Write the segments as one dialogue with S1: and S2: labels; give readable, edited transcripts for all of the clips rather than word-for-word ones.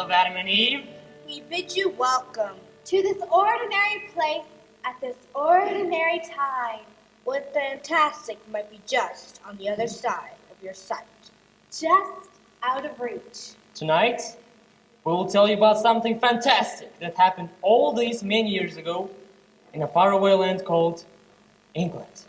S1: of Adam and Eve.
S2: We bid you welcome to this ordinary place at this ordinary time, when fantastic might be just on the other side of your sight, just out of reach.
S1: Tonight, we will tell you about something fantastic that happened all these many years ago in a faraway land called England.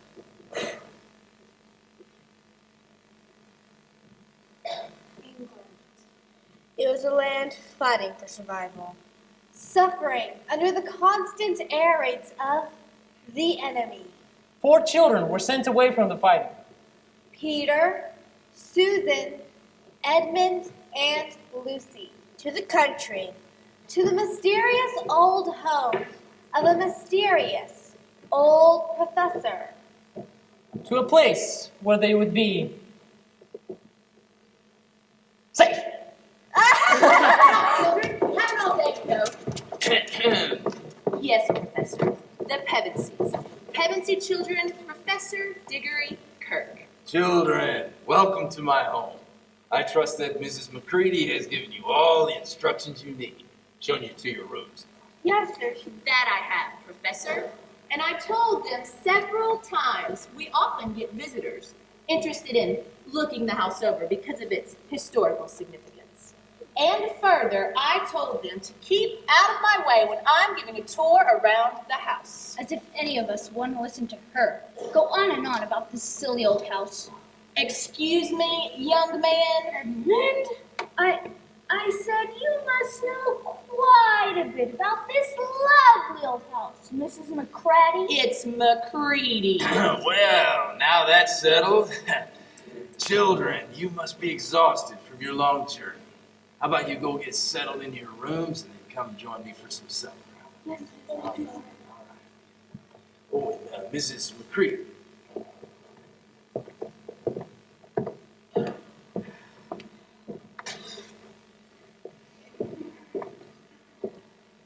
S2: It was a land fighting for survival, suffering under the constant air raids of the enemy.
S1: 4 children were sent away from the fighting.
S2: Peter, Susan, Edmund, and Lucy to the country, to the mysterious old home of a mysterious old professor.
S1: To a place where they would be safe.
S3: Children, have an all day go. Yes, Professor. The Pevensies. Pevensey children, Professor Diggory Kirk.
S4: Children, welcome to my home. I trust that Mrs. McCready has given you all the instructions you need, shown you to your rooms.
S3: Yes, sir. That I have, Professor. And I told them several times we often get visitors interested in looking the house over because of its historical significance. And further, I told them to keep out of my way when I'm giving a tour around the house.
S5: As if any of us want to listen to her go on and on about this silly old house.
S3: Excuse me, young man.
S5: And I said you must know quite a bit about this lovely old house, Mrs. McCready.
S3: It's McCready.
S4: Well, now that's settled. Children, you must be exhausted from your long journey. How about you go get settled in your rooms and then come join me for some supper?
S5: Yes,
S4: All right. Oh, and Mrs. McCready.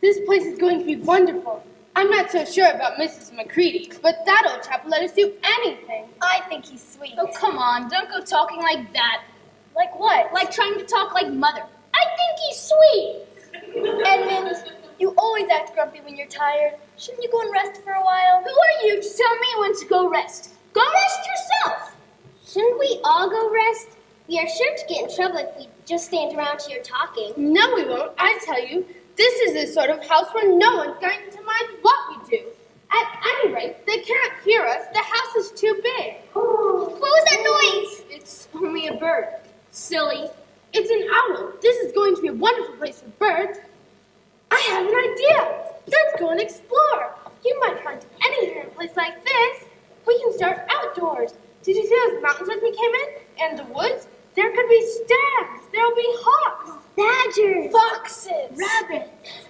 S6: This place is going to be wonderful. I'm not so sure about Mrs. McCready, but that old chap will let us do anything.
S2: I think he's sweet.
S5: Oh, come on, don't go talking like that.
S2: Like what?
S5: Like trying to talk like Mother. I think he's sweet.
S2: Edmund, you always act grumpy when you're tired. Shouldn't you go and rest for a while?
S5: Who are you to tell me when to go rest? Go rest yourself.
S7: Shouldn't we all go rest? We are sure to get in trouble if we just stand around here talking.
S6: No, we won't. I tell you, this is the sort of house where no one's going to mind what we do. At any rate, they can't hear us. The house is too big.
S7: What was that noise?
S6: It's only a bird.
S5: Silly.
S6: It's an owl. This is going to be a wonderful place for birds. I have an idea. Let's go and explore. You might find anything in a place like this. We can start outdoors. Did you see those mountains as we came in? And the woods? There could be stags. There'll be hawks.
S7: Badgers.
S2: Foxes.
S7: Rabbits.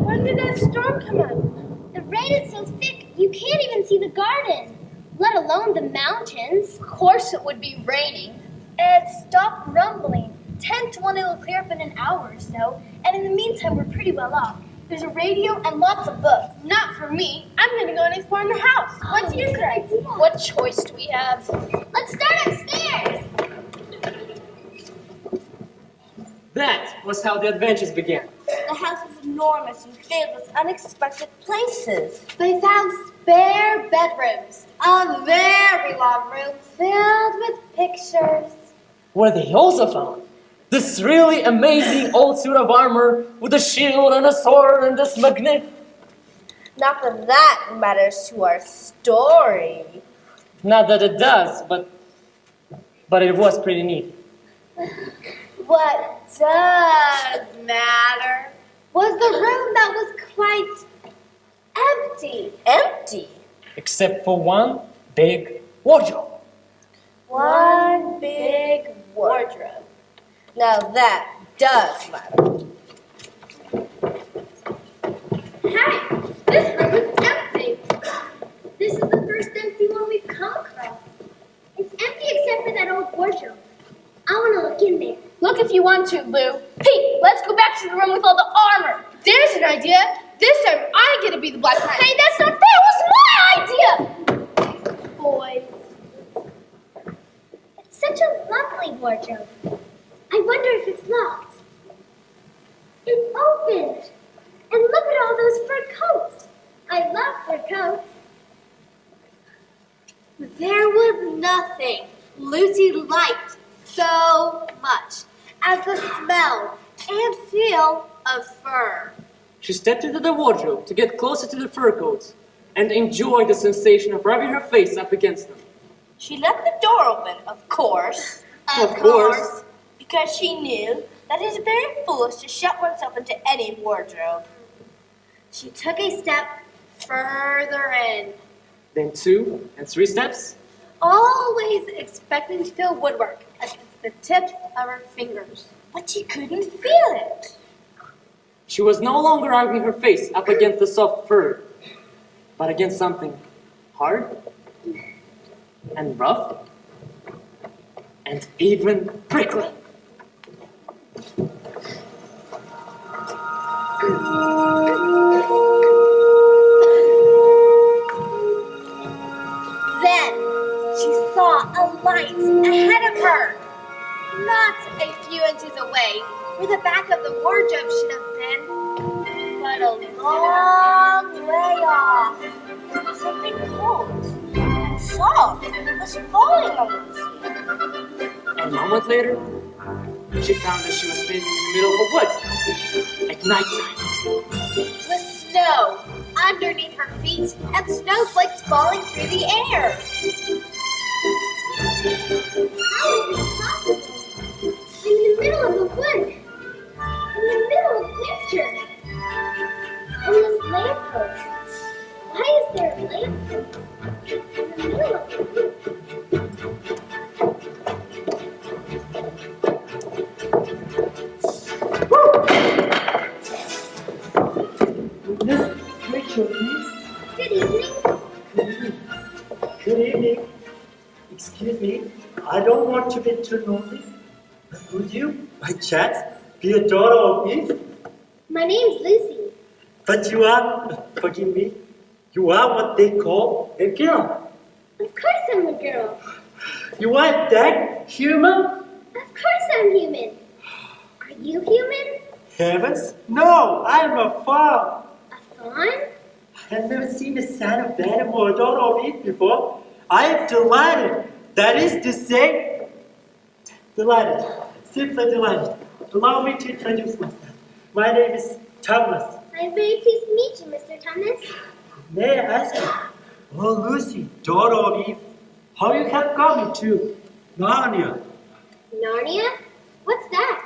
S6: When did that storm come up?
S7: The rain is so thick, you can't even see the garden, let alone the mountains.
S5: Of course it would be raining.
S2: Ed, stop grumbling. 10 to 1 it'll clear up in an hour or so, and in the meantime we're pretty well off. There's a radio and lots of books.
S6: Not for me. I'm going to go and explore in the house. What do you say?
S5: What choice do we have?
S7: Let's start upstairs.
S1: That was how the adventures began.
S2: The house is enormous and filled with unexpected places.
S7: They found
S2: Spare bedrooms, a very long room filled with pictures.
S1: Where they also found this really amazing old suit of armor with a shield and a sword and this magnificent...
S2: Not that that matters to our story.
S1: Not that it does, but it was pretty neat.
S2: What does matter was the room that was quite empty. Empty?
S1: Except for one big wardrobe.
S2: One big wardrobe. Now that does matter.
S7: Hi, this room is empty. This is the first empty one we've come across. It's empty except for that old wardrobe. I want to look in there.
S5: Look if you want to, Lou. Pete, let's go back to the room with all the armor.
S6: There's an idea. This time I get to be the Black Knight.
S5: Hey, that's not fair. It was my idea.
S7: Boys. It's Such a lovely wardrobe. I wonder if it's locked. It opened. And look at all those fur coats. I love fur coats.
S2: There was nothing Lucy liked so much as the smell and feel of fur.
S1: She stepped into the wardrobe to get closer to the fur coats and enjoy the sensation of rubbing her face up against them.
S2: She left the door open, of course.
S1: Of course.
S2: Because she knew that it is very foolish to shut oneself into any wardrobe. She took a step further in,
S1: Then 2 and 3 steps.
S2: always expecting to feel woodwork against the tips of her fingers. But she couldn't feel it.
S1: She was no longer rubbing her face up against the soft fur, but against something hard and rough and even prickly.
S2: Then she saw a light ahead of her, not a few inches away, where the back of the wardrobe should have been, but a long way off. Something cold and soft was falling on Lucy.
S1: A moment later, she found that she was standing in the middle of a wood at nighttime.
S2: With snow underneath her feet and snowflakes falling through the air.
S7: How is this possible? I'm in the middle of the wood. I'm in the middle of winter. And this lamppost. Why is there a lamppost in the middle of the wood?
S8: Miss Rachel, please.
S7: Good evening.
S8: Good evening. Excuse me, I don't want to be too nosy, but would you, by chance, be a daughter of Eve?
S7: My name's Lucy.
S8: But you are, forgive me, you are what they call a girl.
S7: Of course I'm a girl.
S8: You are that human?
S7: Of course I'm human. Are you human?
S8: Heavens, no, I am a fawn.
S7: A fawn?
S8: I have never seen a son of Adam or a daughter of Eve before. I am delighted. That is to say, delighted. Simply delighted. Allow me to introduce myself. My name is Thomas.
S7: I'm very pleased to meet you, Mr. Thomas.
S8: May I ask you, oh Lucy, daughter of Eve, how you have come to Narnia?
S7: Narnia? What's that?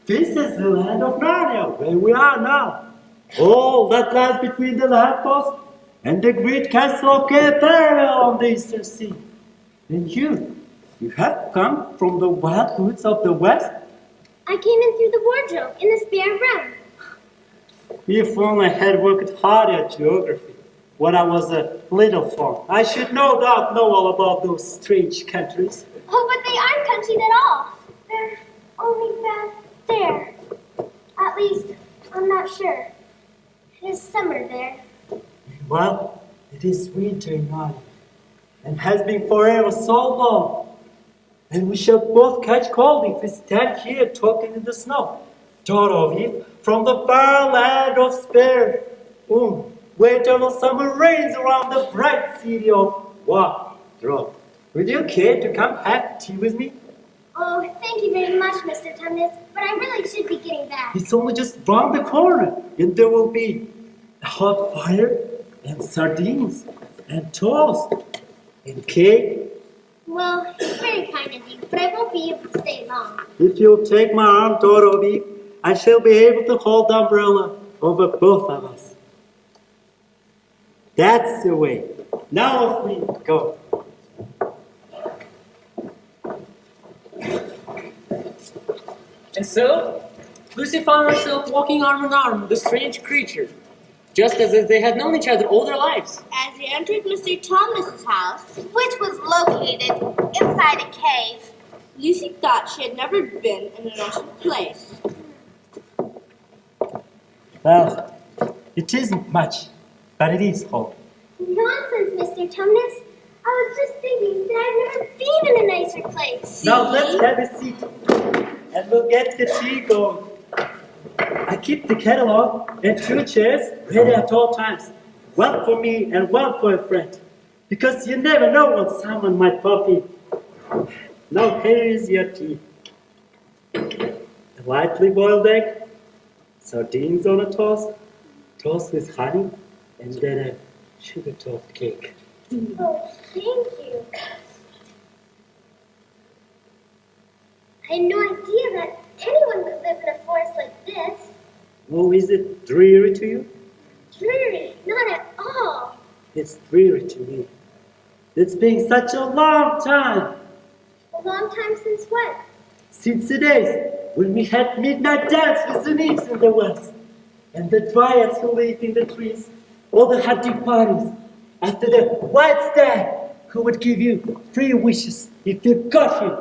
S8: This is the land of Narnia, where we are now. All that lies between the lamppost and the great castle of Capernaum on the eastern sea. And you have come from the wild woods of the west?
S7: I came in through the wardrobe in the spare room.
S8: If only I had worked hard at geography when I was a little fawn, I should no doubt know all about those strange countries.
S7: Oh, but they aren't countries at all. They're only back there. At least, I'm not sure. It is summer there.
S8: Well, it is winter in Narnia, and has been forever so long. And we shall both catch cold if we stand here talking in the snow. Daughter of Eve, from the far land of Spain, where eternal summer reigns around the bright city of Wardrobe. Would you care to come have tea with me?
S7: Oh, thank you very much, Mr. Thomas, but I really should be getting back.
S8: It's only just round the corner, and there will be a hot fire, and sardines, and toast, and cake.
S7: Well, it's very kind of you, but I won't be able to stay long.
S8: If you'll take my arm, daughter of Eve, I shall be able to hold the umbrella over both of us. That's the way. Now off we go.
S1: And so, Lucy found herself walking arm in arm with a strange creature, just as if they had known each other all their lives.
S2: As they entered Mr. Thomas's house, which was located inside a cave, Lucy thought she had never been in a nicer place.
S8: Well, it isn't much, but it is home.
S7: Nonsense, Mr. Thomas. I was just thinking that I've never been in a nicer place.
S8: Now let's have a seat, and we'll get the tea going. I keep the kettle on and 2 chairs ready at all times. One for me and one for a friend. Because you never know when someone might pop in. Now here is your tea. A lightly boiled egg, sardines on a toast with honey, and then a sugar-topped cake.
S7: Oh, thank you. I had no idea that anyone could live in a forest like this.
S8: Oh, is it dreary to you?
S7: Dreary, not at all.
S8: It's dreary to me. It's been such a long time.
S7: A long time since when?
S8: Since the days when we had midnight dance with the nymphs in the west, and the dryads who lived in the trees, or the hunting parties, after the white stag who would give you 3 wishes if you got him,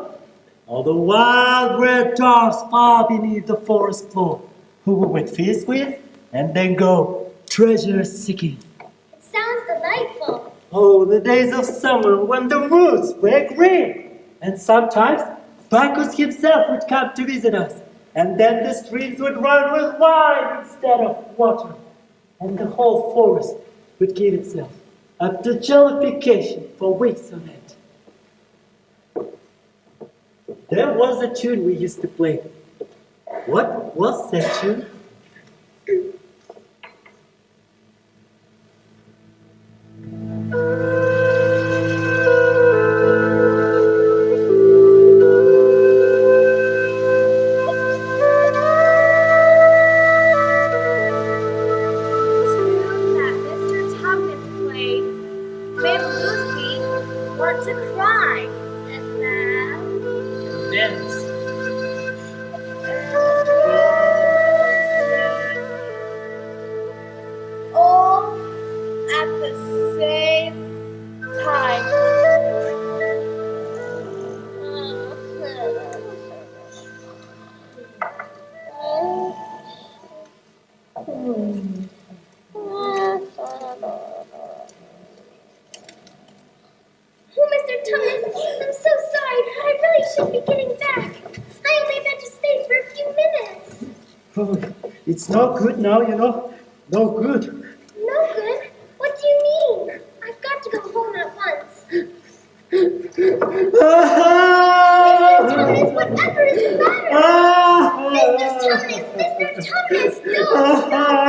S8: or the wild red dogs far beneath the forest floor, who we would feast with and then go treasure seeking.
S7: It sounds delightful.
S8: Oh, the days of summer when the woods were green, and sometimes Bacchus himself would come to visit us, and then the streams would run with wine instead of water, and the whole forest would give itself up to jollification for weeks on end. There was a tune we used to play. What was that tune? It's no good now, you know. No good.
S7: No good? What do you mean? I've got to go home at once. Mr. Thomas, whatever is the matter? Mr. Thomas, no! What is the matter?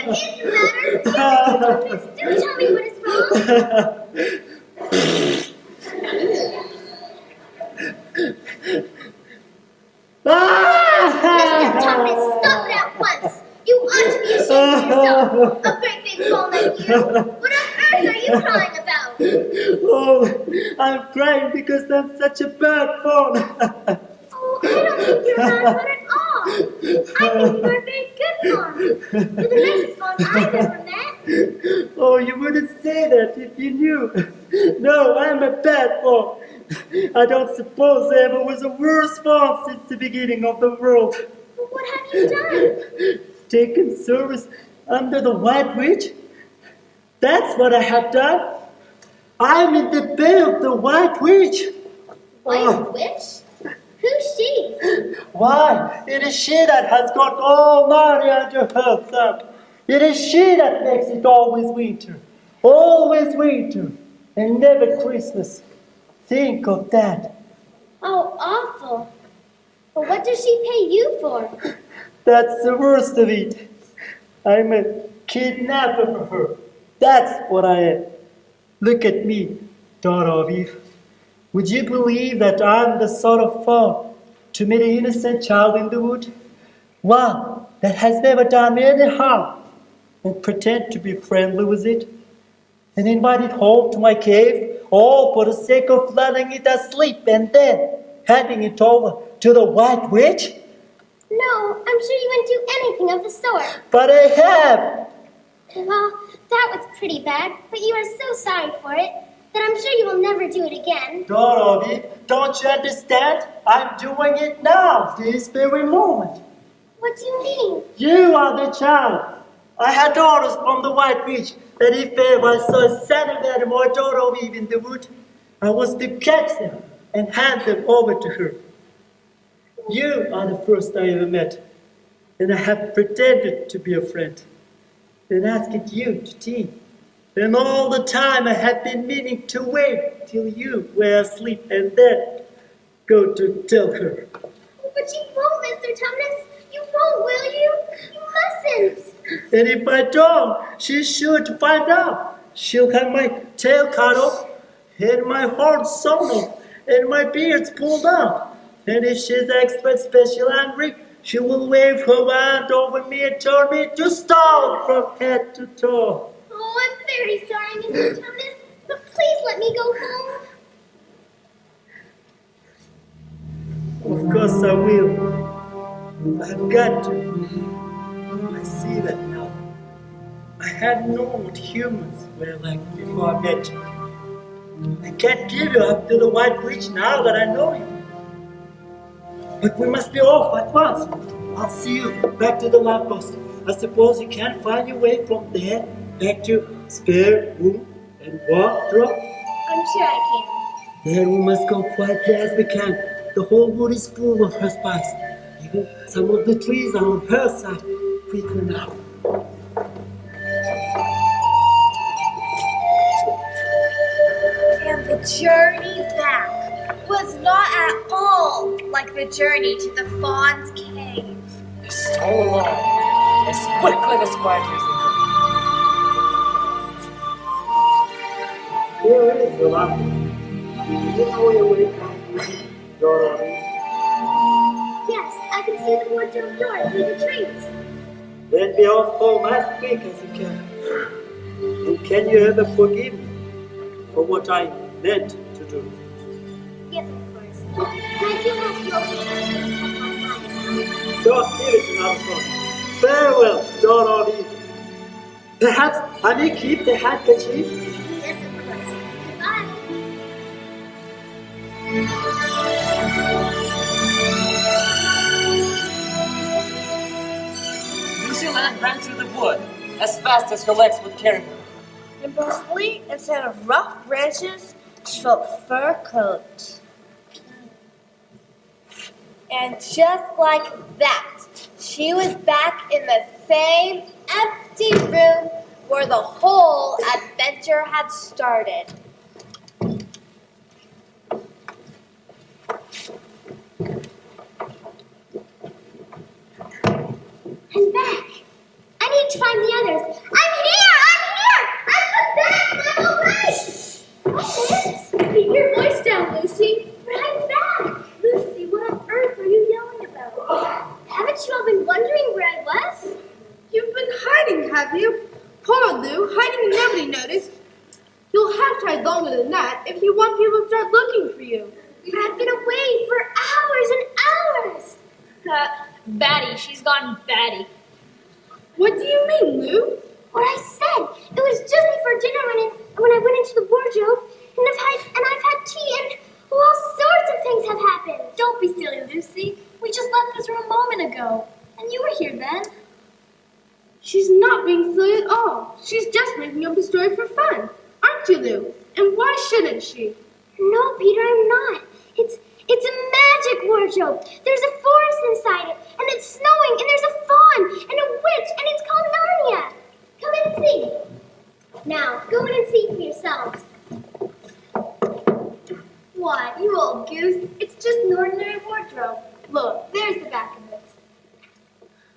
S7: Mr. Thomas, do tell me what is wrong. Mr. Thomas, stop it at once! You ought to be ashamed of yourself! A great big ball like you! What on earth are you crying about?
S8: Oh, I'm crying because I'm such a bad fawn.
S7: Oh, I don't think you're a bad fawn at all! I think you're a very good fawn! You're the nicest fawn I've ever met!
S8: Oh, you wouldn't say that if you knew. No, I'm a bad fawn. I don't suppose there ever was a worse fawn since the beginning of the world.
S7: But what have you done?
S8: Taken service under the White Witch? That's what I have done. I'm in the bed of the White Witch.
S7: White Witch? Who's she?
S8: Why, it is she that has got all money under her thumb. It is she that makes it always winter, and never Christmas. Think of that.
S7: Oh, awful. But what does she pay you for?
S8: That's the worst of it. I'm a kidnapper for her. That's what I am. Look at me, daughter of Eve. Would you believe that I'm the sort of fawn to meet an innocent child in the wood? One that has never done me any harm, and pretend to be friendly with it, and invite it home to my cave, all for the sake of letting it asleep and then handing it over to the White Witch?
S7: No, I'm sure you wouldn't do anything of the sort.
S8: But I have.
S7: Well, that was pretty bad, but you are so sorry for it that I'm sure you will never do it again.
S8: Dorothy, don't you understand? I'm doing it now, this very moment.
S7: What do you mean?
S8: You are the child. I had orders from the White Witch that if ever I saw a sandman or Dodo weave in the wood, I was to catch them and hand them over to her. You are the first I ever met, and I have pretended to be a friend, and asked you to tea. And all the time I have been meaning to wait till you were asleep and then go to tell her.
S7: But you won't, Mr. Tumnus. You won't, will you? You mustn't.
S8: And if I don't, she's sure to find out. She'll have my tail cut off, and my horn sewn off, and my beards pulled out. And if she's extra special angry, she will wave her wand over me and turn me to stone from head to toe.
S7: Oh, I'm very sorry, Mr. Tumnus, but please let me go home.
S8: Of course I will. I've got to. I see that now. I hadn't known what humans were like before I met you. I can't give you up to the White Witch now that I know you. But we must be off at once. I'll see you back to the lamppost. I suppose you can't find your way from there back to spare room and wardrobe?
S2: I'm sure I
S8: Then we must go quietly as we can. The whole wood is full of her spice. Even some of the trees are on her side. Quickly now.
S2: And the journey back was not at all like the journey to the Fawn's cave.
S1: They stole along as quickly and as quietly as they could.
S8: Here is the lamppost. You know your way from Dorothy.
S7: Yes, I can see the wardrobe door through the trees.
S8: Then be off home as quick as you can. And can you ever forgive me for what I meant to do?
S7: Yes, of course. And I do have your hand.
S8: Don't give it another thought. Farewell, Dorothy. Perhaps I may keep the handkerchief.
S7: Yes, of course. Goodbye.
S1: Lucy ran through the wood as fast as her legs would carry her.
S2: And bristly, instead of rough branches, she felt fur coats. And just like that, she was back in the same empty room where the whole adventure had started.
S7: I'm back. I need to find the others. I'm here! I'm alright!
S6: Keep your voice down, Lucy.
S7: But I'm back!
S6: Lucy, what on earth are you yelling about?
S7: Haven't you all been wondering where I was?
S6: You've been hiding, have you? Poor Lou, hiding and nobody noticed. You'll have to hide longer than that if you want people to start looking for you.
S7: But I've been away for hours and hours.
S5: Batty, she's gone batty.
S6: What do you mean, Lou?
S7: What I said. It was just before dinner when I went into the wardrobe, and I've had tea, and all sorts of things have happened.
S5: Don't be silly, Lucy. We just left this room a moment ago. And you were here then.
S6: She's not being silly at all. She's just making up a story for fun. Aren't you, Lou? And why shouldn't she?
S7: No, Peter, I'm not. It's a magic wardrobe. There's a forest inside it, and it's snowing, and there's a fawn, and a witch, and it's called Narnia. Come in and see. Now, go in and see for yourselves. What, you old goose? It's just an ordinary wardrobe. Look, there's the back of it.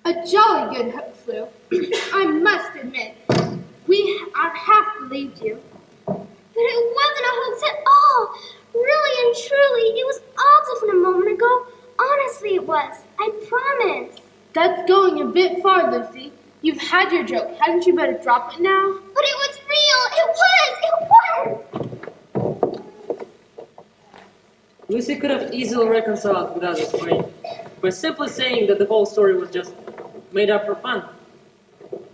S6: A jolly good hoax, Lou. I must admit, I half believed you.
S7: But it wasn't a hoax at all. Really and truly, it was all different a moment ago. Honestly, it was. I promise.
S6: That's going a bit far, Lucy. You've had your joke. Hadn't you better drop it now?
S7: But it was real. It was.
S1: Lucy could have easily reconciled with others by simply saying that the whole story was just made up for fun.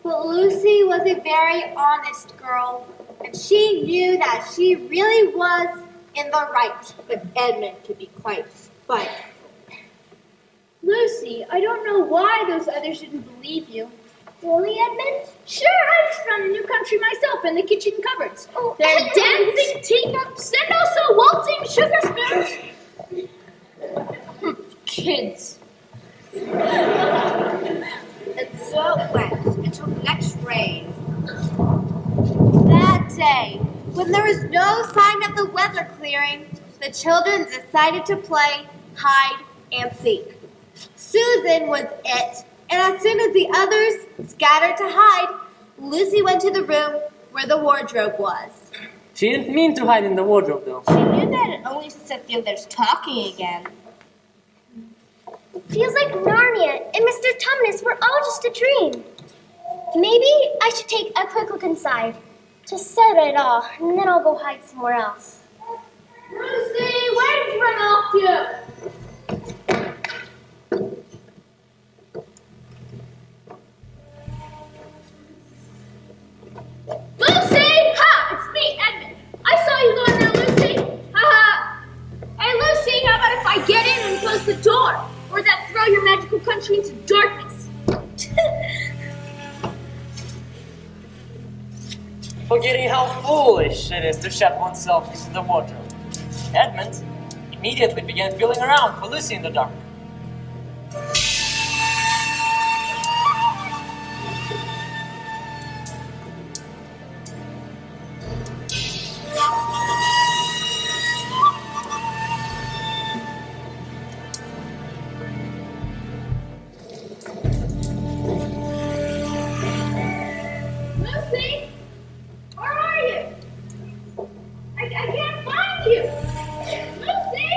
S2: But Lucy was a very honest girl, and she knew that she really was in the right. But Edmund could be quite spiteful.
S5: Lucy, I don't know why those others didn't believe you. Really, Edmund?
S6: Sure, I just found a new country myself in the kitchen cupboards.
S5: Oh,
S6: There are
S5: Edmund!
S6: dancing teacups and also waltzing sugar spoons. Kids.
S2: And so it went until the next rain. That day, when there was no sign of the weather clearing, the children decided to play hide and seek. Susan was it, and as soon as the others scattered to hide, Lucy went to the room where the wardrobe was.
S1: She didn't mean to hide in the wardrobe, though.
S2: She knew that it only set the others talking again.
S5: Feels like Narnia and Mr. Tumnus were all just a dream. Maybe I should take a quick look inside to settle it all, and then I'll go hide somewhere else.
S6: Lucy, where did you run off to? Lucy! Ha! It's me, Edmund. I saw you going there, Lucy. Ha ha. Hey, Lucy, how about if I get in and close the door? Or that throw your magical country into darkness?
S1: Forgetting how foolish it is to shut oneself into the wardrobe. Edmund immediately began feeling around for Lucy in the dark.
S6: Lucy? Where are you? I can't find you. Lucy?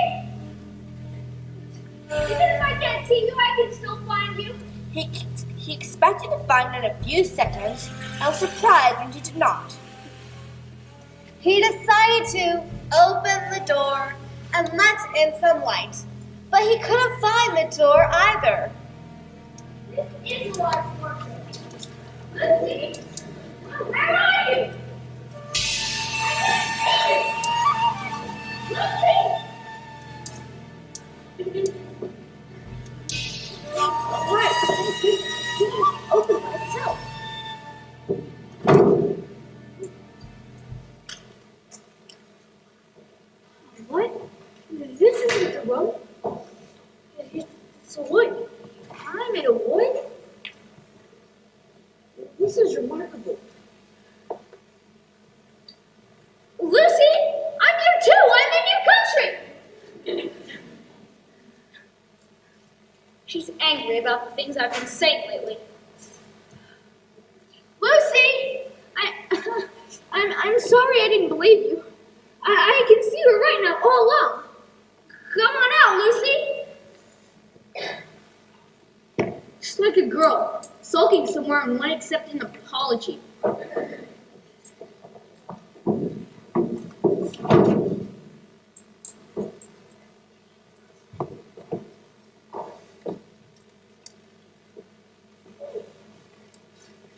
S6: Even if I can't see you, I can still find you.
S2: He expected to find her in a few seconds and was surprised when she did not. He decided to open the door and let in some light, but he couldn't find the door either.
S6: This is a lot of work. Lucy? Where are you? Lucy?
S5: Right, this didn't open by itself.
S6: What? This isn't the room. It's a wood. I'm in a wood? This is remarkable. Lucy, I'm here too. I'm in your country. She's angry about the things I've been saying lately. Lucy, I'm sorry I didn't believe you. I can see her right now, all along. Come on out, Lucy. Just like a girl, sulking somewhere and won't accept an apology.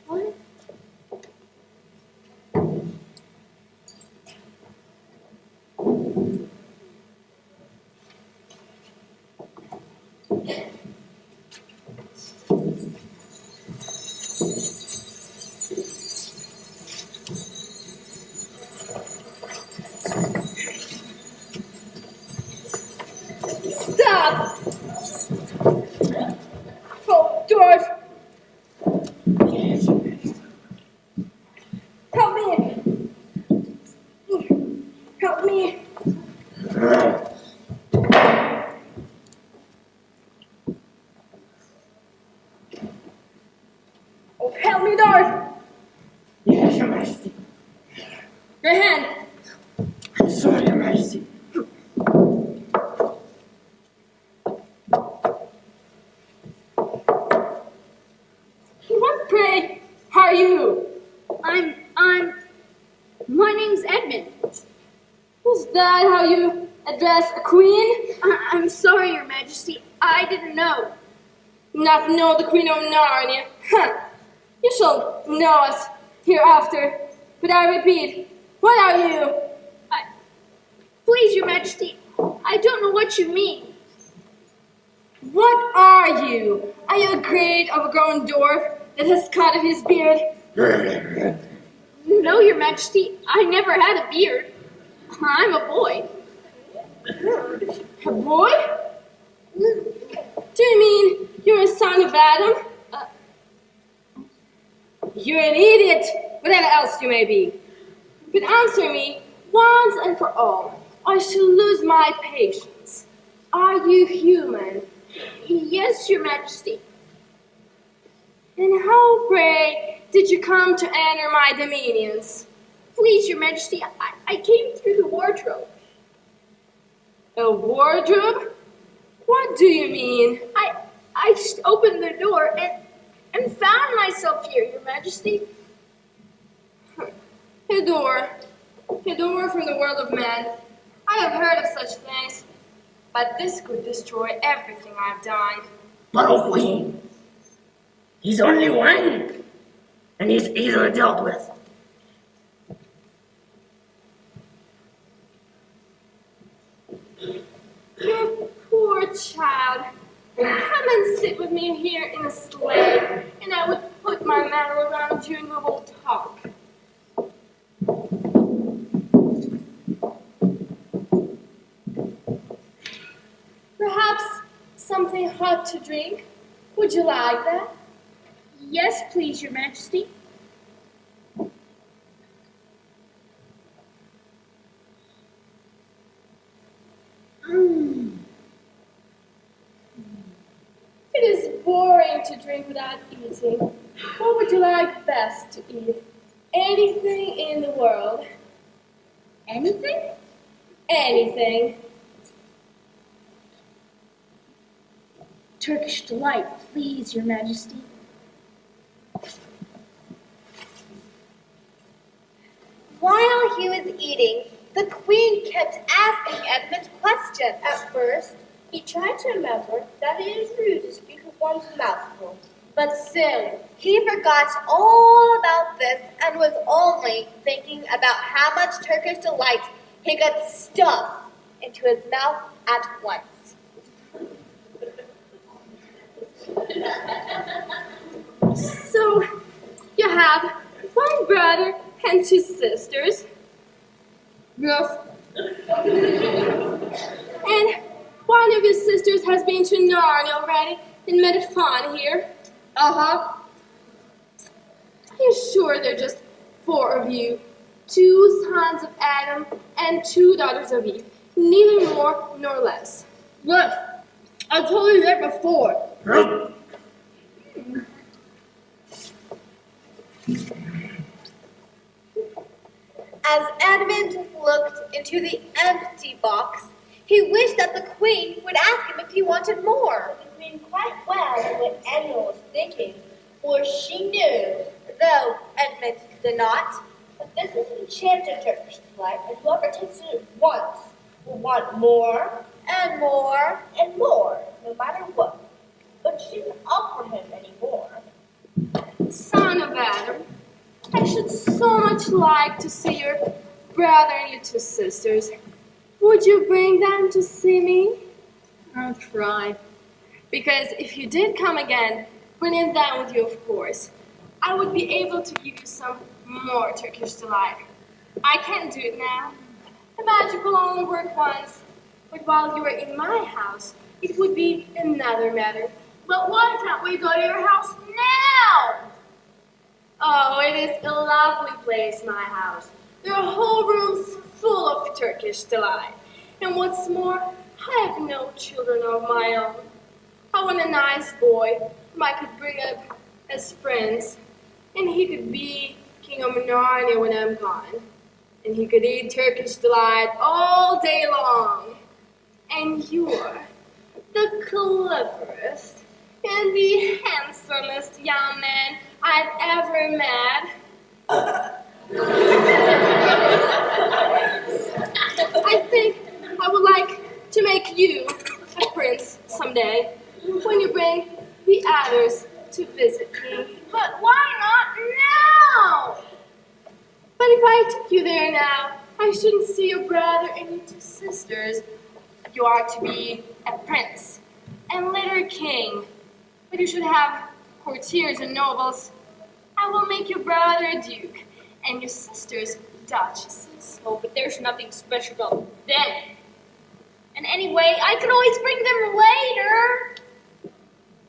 S6: What? Stop! Oh, George! Help me! Help me! Oh, help me, George!
S8: Yes, Your Majesty.
S6: Your hand!
S8: I'm sorry, Your Majesty.
S6: What, pray, are you? My name's Edmund. Was that how you address a queen? I'm sorry, Your Majesty. I didn't know. Not know the Queen of Narnia. Huh. You shall know us hereafter. But I repeat, what are you? Please, Your Majesty, I don't know what you mean. What are you? Are you a great overgrown dwarf? that has cut his beard. No, Your Majesty, I never had a beard. I'm a boy. A boy? Do you mean you're a son of Adam? You're an idiot, whatever else you may be. But answer me once and for all. I shall lose my patience. Are you human?
S3: Yes, Your Majesty.
S6: And how, pray, did you come to enter my dominions?
S3: Please, Your Majesty, I came through the wardrobe.
S6: A wardrobe? What do you mean?
S3: I just opened the door and found myself here, Your Majesty.
S6: A door from the world of men. I have heard of such things, but this could destroy everything I've done.
S1: But oh, Queen, he's only one, and he's easily dealt with.
S6: You poor child. Come and sit with me here in the sleigh, and I would put my mantle around you and we will talk. Perhaps something hot to drink? Would you like that?
S3: Yes, please, Your Majesty.
S6: It is boring to drink without eating. What would you like best to eat? Anything in the world.
S3: Anything?
S6: Anything.
S3: Turkish delight, please, Your Majesty.
S2: While he was eating, the queen kept asking Edmund questions. At first, he tried to remember that it is rude to speak with one's mouth full. But soon, he forgot all about this and was only thinking about how much Turkish delight he could stuff into his mouth at once.
S6: So, you have one brother and two sisters. Ruff. And one of your sisters has been to Narnia already and met it fun here.
S3: Uh-huh.
S6: Are you sure there are just 4 of you? 2 sons of Adam and 2 daughters of Eve. Neither more nor less.
S3: Look, I told you that before.
S2: As Edmund looked into the empty box, he wished that the queen would ask him if he wanted more. The queen quite well knew what Edmund was thinking, for she knew, though Edmund did not, that this was an enchanted Turkish delight, and whoever tasted it once will want more and more and more, no matter what. But she didn't offer him any more.
S6: Son of Adam, I should so much like to see your brother and your 2 sisters. Would you bring them to see me?
S3: I'll try.
S6: Because if you did come again, bringing them with you, of course, I would be able to give you some more Turkish delight. I can't do it now. The magic will only work once. But while you are in my house, it would be another matter.
S3: But why can't we go to your house now?
S6: Oh, it is a lovely place, my house. There are whole rooms full of Turkish delight. And what's more, I have no children of my own. I want a nice boy whom I could bring up as prince, and he could be king of Narnia when I'm gone. And he could eat Turkish delight all day long. And you're the cleverest and the handsomest young man I've ever met. I think I would like to make you a prince someday when you bring the others to visit me.
S3: But why not now?
S6: But if I took you there now, I shouldn't see your brother and your 2 sisters. You are to be a prince and later a king. But you should have courtiers and nobles. I will make your brother a duke, and your sisters duchesses.
S9: Oh, but there's nothing special about them. And anyway, I can always bring them later.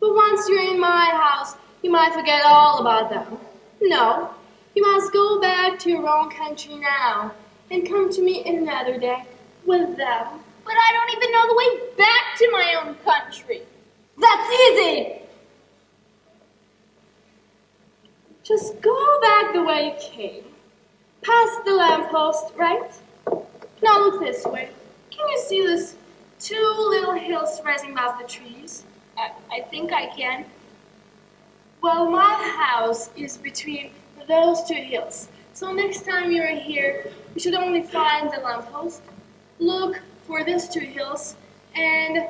S6: But once you're in my house, you might forget all about them. No, you must go back to your own country now, and come to me another day with them.
S9: But I don't even know the way back to my own country.
S6: That's easy! Just go back the way you came. Past the lamppost, right? Now look this way. Can you see those two little hills rising above the trees?
S9: I think I can.
S6: Well, my house is between those two hills. So next time you're here, you should only find the lamppost, look for these two hills, and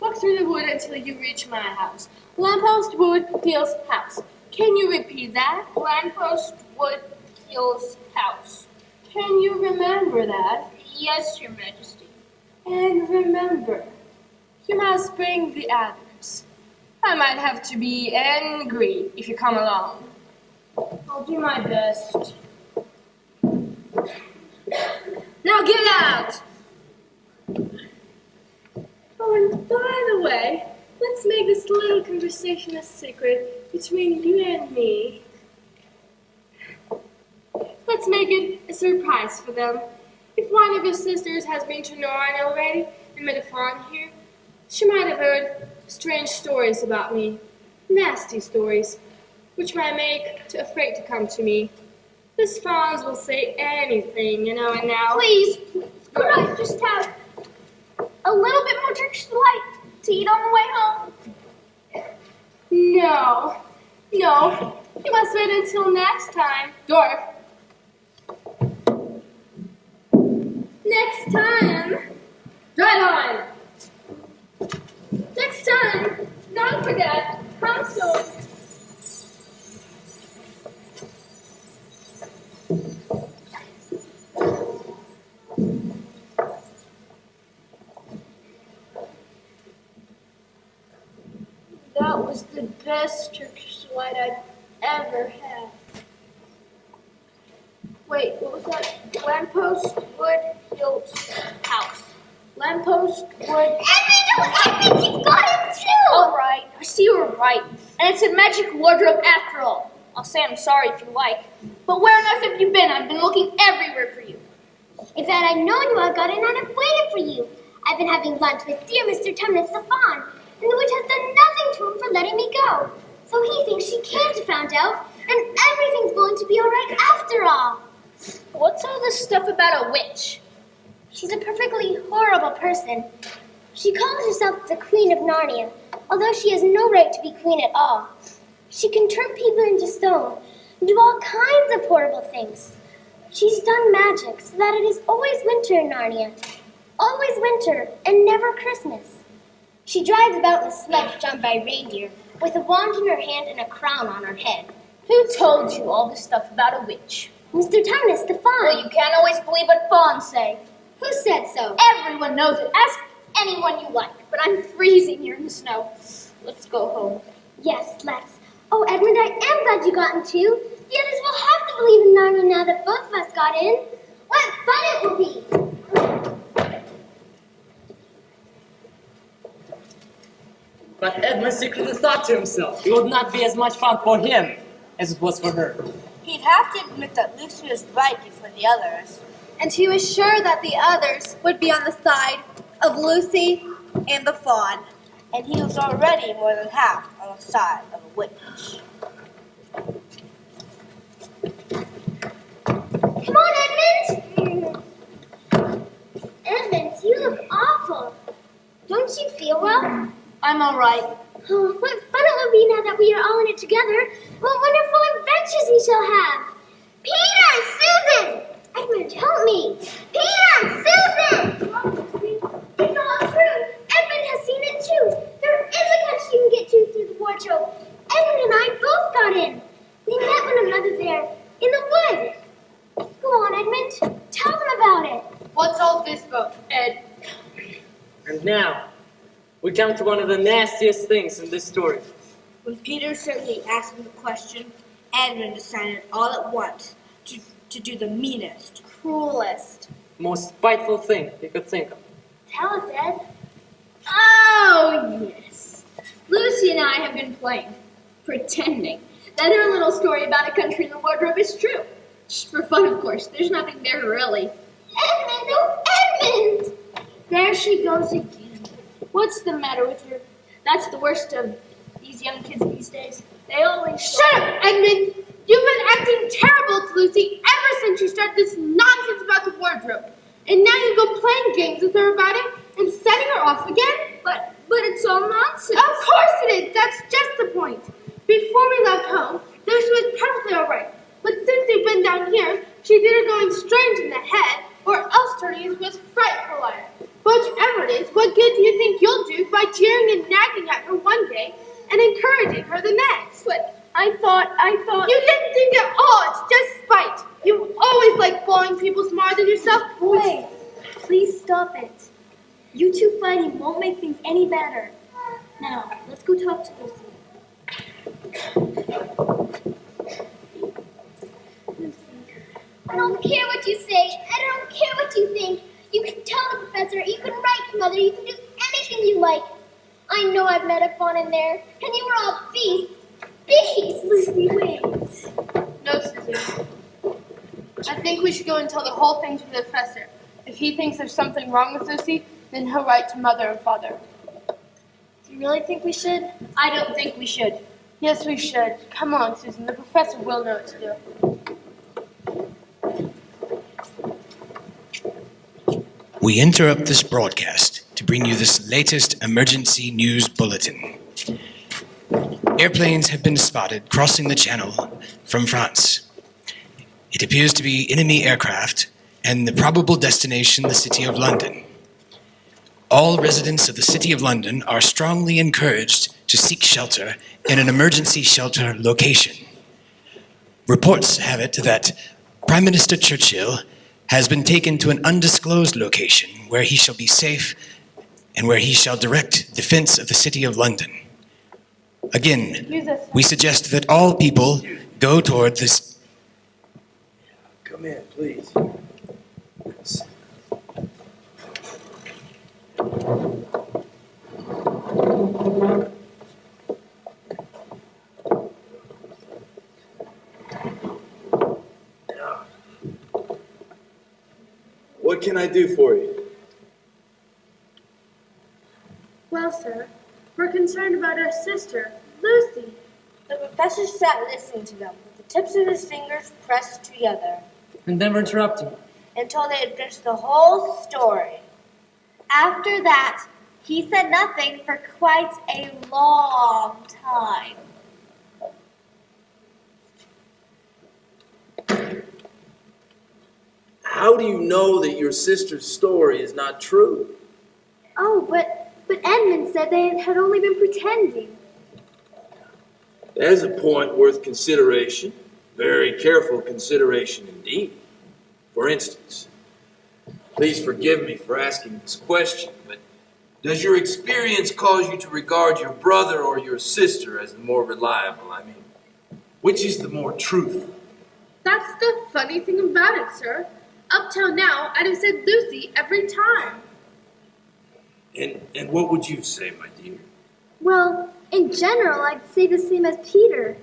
S6: walk through the wood until you reach my house. Lamppost, wood, hills, house. Can you repeat that?
S9: Lamppost, wood, hills, house.
S6: Can you remember that?
S9: Yes, Your Majesty.
S6: And remember, you must bring the others. I might have to be angry if you come along.
S9: I'll do my best.
S6: Now get out! Oh, and by the way, let's make this little conversation a secret between you and me. Let's make it a surprise for them. If one of your sisters has been to Narnia already and met a fawn here, she might have heard strange stories about me. Nasty stories, which might make her afraid to come to me. These fawns will say anything, and now...
S9: Please, could I just have a little bit more Turkish delight to eat on the way home?
S6: No, you must wait until next time. Dorf. Next time. Drive on. Next time. Don't forget. Come soon.
S9: That was the best Turkish delight I'd ever had. Wait, what was that? Lamppost, wood, hills, house. Lamppost, wood.
S5: Edmund, you've got it too!
S9: All right, I see you were right. And it's a magic wardrobe after all. I'll say I'm sorry if you like. But where on earth have you been? I've been looking everywhere for you.
S5: If I had known you had gotten, I'd have waited for you. I've been having lunch with dear Mr. Tumnus the fawn, and the witch has done nothing to him for letting me go. So he thinks she can't have found out, and everything's going to be all right after all.
S9: What's all this stuff about a witch?
S5: She's a perfectly horrible person. She calls herself the Queen of Narnia, although she has no right to be queen at all. She can turn people into stone and do all kinds of horrible things. She's done magic so that it is always winter in Narnia. Always winter and never Christmas. She drives about in a sledge drawn by reindeer with a wand in her hand and a crown on her head.
S9: Who told you all this stuff about a witch?
S5: Mr. Tumnus the fawn.
S9: Well, you can't always believe what fawns say.
S5: Who said so?
S9: Everyone knows it. Ask anyone you like. But I'm freezing here in the snow. Let's go home.
S5: Yes, let's. Oh, Edmund, I am glad you got in too. The others will have to believe in Narnia now that both of us got in. What fun it will be!
S1: But Edmund secretly thought to himself it would not be as much fun for him as it was for her.
S2: He'd have to admit that Lucy was right before the others. And he was sure that the others would be on the side of Lucy and the fawn. And he was already more than half on the side of a witch.
S5: Come on, Edmund! Edmund, you look awful. Don't you feel well?
S9: I'm all right.
S5: Oh, what fun it will be now that we are all in it together. What wonderful adventures we shall have. Peter! Susan! Edmund, help me. Peter! Susan! It's all true. Edmund has seen it too. There is a country you can get to through the wardrobe. Edmund and I both got in. We met one another there, in the wood. Go on, Edmund. Tell them about it.
S9: What's all this about, Ed?
S1: And now, we come to one of the nastiest things in this story.
S2: With Peter certainly asking the question, Edmund decided all at once to do the meanest, cruelest.
S1: Most spiteful thing you could think of.
S5: Tell us, Ed.
S9: Oh, yes. Lucy and I have been playing, pretending that her little story about a country in the wardrobe is true. Just for fun, of course. There's nothing there, really.
S5: Edmund, oh, Edmund!
S9: There she goes again. What's the matter with her? That's the worst of these young kids these days. They always...
S6: Shut up, Edmund! You've been acting terrible to Lucy ever since you started this nonsense about the wardrobe. And now you go playing games with her about it and setting her off again?
S9: But it's all nonsense.
S6: Of course it is. That's just the point. Before we left home, Lucy was perfectly all right. But since you've been down here, she's either going strange in the head or else turning into a frightful liar. Whichever it is, what good do you think you'll do by jeering and nagging at her one day and encouraging her the next?
S9: But I thought...
S6: You didn't think at all. It's just spite. You always like blowing people's more than yourself.
S5: Wait, please stop it. You two fighting won't make things any better. Now, let's go talk to Lucy. I don't care what you say. I don't care what you think. You can tell the professor, you can write to Mother, you can do anything you like. I know I've met a fun in there, and you were all beasts. Beasts! Lucy, wait.
S6: No, Susan. I think we should go and tell the whole thing to the professor. If he thinks there's something wrong with Lucy, then he'll write to Mother and Father.
S5: Do you really think we should?
S9: I don't think we should.
S6: Yes, we should. Come on, Susan. The professor will know what to do.
S10: We interrupt this broadcast to bring you this latest emergency news bulletin. Airplanes have been spotted crossing the channel from France. It appears to be enemy aircraft and the probable destination the City of London. All residents of the City of London are strongly encouraged to seek shelter in an emergency shelter location. Reports have it that Prime Minister Churchill has been taken to an undisclosed location where he shall be safe and where he shall direct defense of the City of London. Again, we suggest that all people go toward this.
S4: Come in, please. What can I do for you?
S6: Well, sir, we're concerned about our sister, Lucy.
S2: The professor sat listening to them with the tips of his fingers pressed together
S1: And never interrupting.
S2: until they had finished the whole story. After that, he said nothing for quite a long time.
S4: How do you know that your sister's story is not true?
S5: Oh, but Edmund said they had only been pretending.
S4: There's a point worth consideration. Very careful consideration indeed. For instance, please forgive me for asking this question, but does your experience cause you to regard your brother or your sister as the more reliable? I mean, which is the more truthful?
S6: That's the funny thing about it, sir. Up till now, I'd have said Lucy every time.
S4: And what would you say, my dear?
S5: Well, in general, I'd say the same as Peter.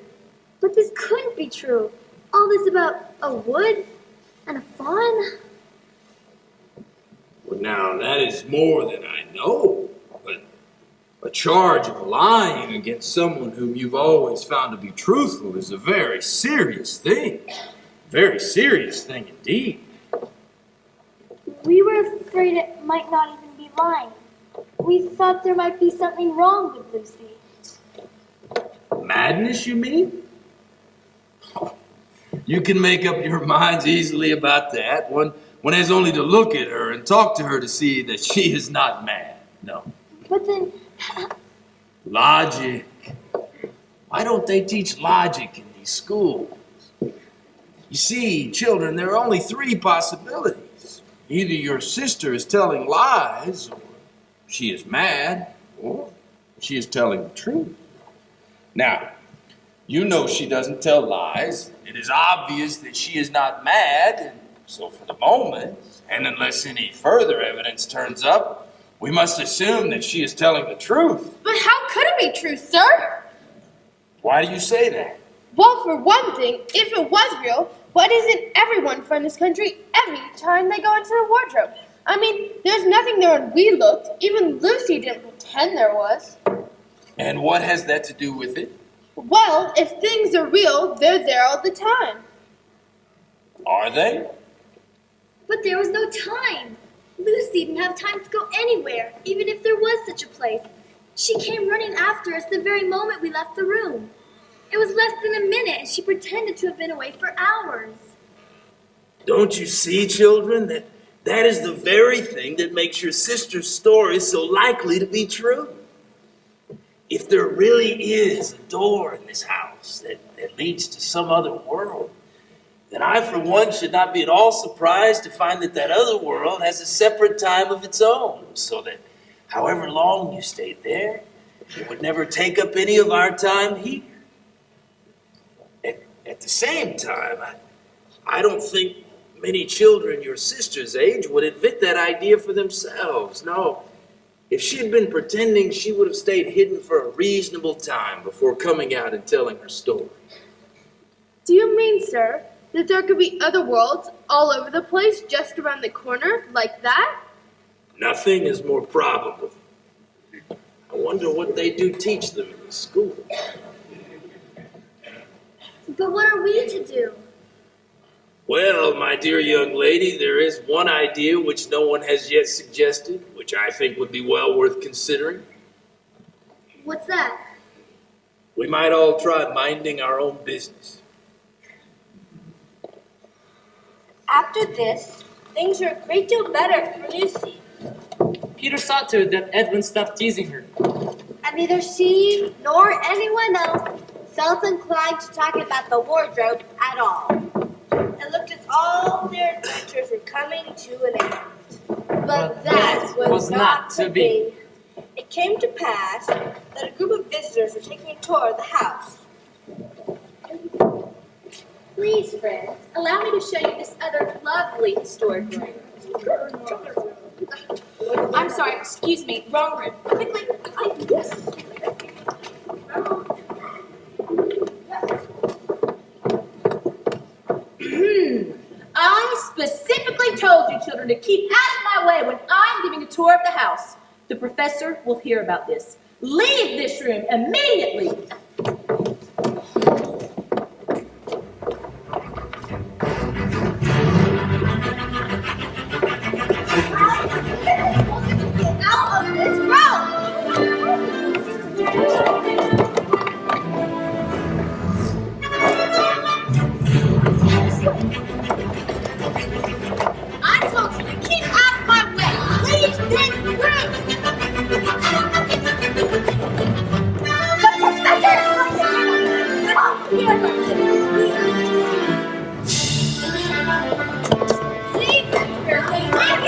S5: But this couldn't be true. All this about a wood and a fawn.
S4: Well, now, that is more than I know, but a charge of lying against someone whom you've always found to be truthful is a very serious thing. Very serious thing indeed.
S5: We were afraid it might not even be lying. We thought there might be something wrong with Lucy.
S4: Madness, you mean? You can make up your minds easily about that. One has only to look at her and talk to her to see that she is not mad. No.
S5: But then,
S4: Logic. Why don't they teach logic in these schools? You see, children, there are only three possibilities. Either your sister is telling lies, or she is mad, or she is telling the truth. Now, you know she doesn't tell lies. It is obvious that she is not mad, and so for the moment, and unless any further evidence turns up, we must assume that she is telling the truth.
S6: But how could it be true, sir?
S4: Why do you say that?
S6: Well, for one thing, if it was real, why doesn't everyone from this country every time they go into the wardrobe? I mean, there's nothing there when we looked. Even Lucy didn't pretend there was.
S4: And what has that to do with it?
S6: Well, if things are real, they're there all the time.
S4: Are they?
S7: But there was no time. Lucy didn't have time to go anywhere, even if there was such a place. She came running after us the very moment we left the room. It was less than a minute, and she pretended to have been away for hours.
S11: Don't you see, children, that is the very thing that makes your sister's story so likely to be true? If there really is a door in this house that leads to some other world, then I, for one, should not be at all surprised to find that other world has a separate time of its own, so that however long you stayed there, it would never take up any of our time here. At the same time, I don't think many children your sister's age would admit that idea for themselves. No, if she had been pretending, she would have stayed hidden for a reasonable time before coming out and telling her story.
S6: Do you mean, sir, that there could be other worlds all over the place just around the corner, like that?
S11: Nothing is more probable. I wonder what they do teach them in the school.
S7: But what are we to do?
S11: Well, my dear young lady, there is one idea which no one has yet suggested, which I think would be well worth considering.
S7: What's that?
S11: We might all try minding our own business.
S2: After this, things were a great deal better for Lucy.
S1: Peter saw to it that Edwin stopped teasing her.
S2: And neither she nor anyone else felt inclined to talk about the wardrobe at all. It looked as all their adventures were coming to an end. But that was not to be. It came to pass that a group of visitors were taking a tour of the house.
S3: Please, friends, allow me to show you this other lovely historic room. I'm sorry, excuse me, wrong room. Quickly, yes. I specifically told you children to keep out of my way when I'm giving a tour of the house. The professor will hear about this. Leave this room immediately.
S2: Out of this room!
S3: I told you to keep out of my way. Leave this room.
S2: Leave this room immediately!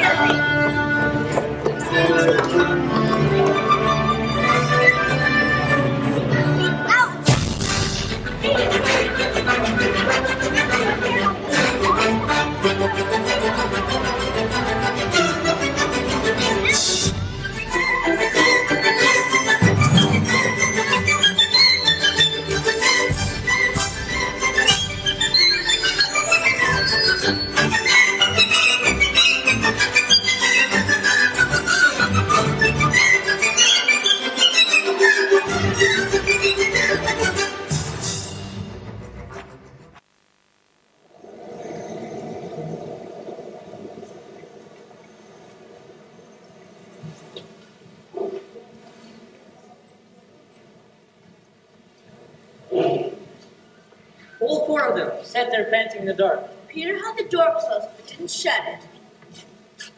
S1: All four of them sat there panting in the dark.
S2: Peter had the door closed but didn't shut it.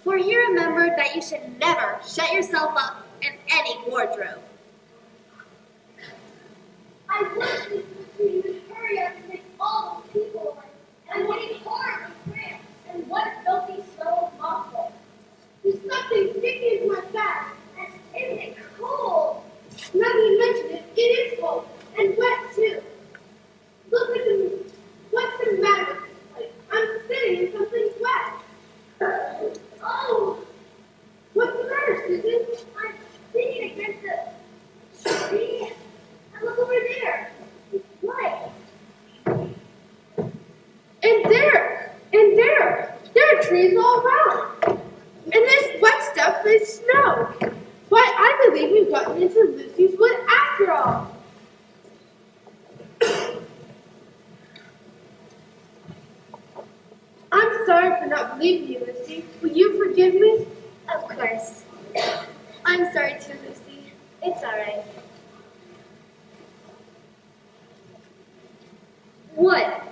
S7: For he remembered that you should never shut yourself up in any wardrobe.
S5: I wish this country would hurry up and take all those people away. And what a horrible cramp, and what a filthy smell of mothballs. There's something sticking into my back, and isn't it cold? Now that you mention it, it is cold. And where
S6: not believe you, Lucy. Will you forgive me?
S5: Of course.
S6: I'm sorry too, Lucy.
S5: It's all right.
S9: What?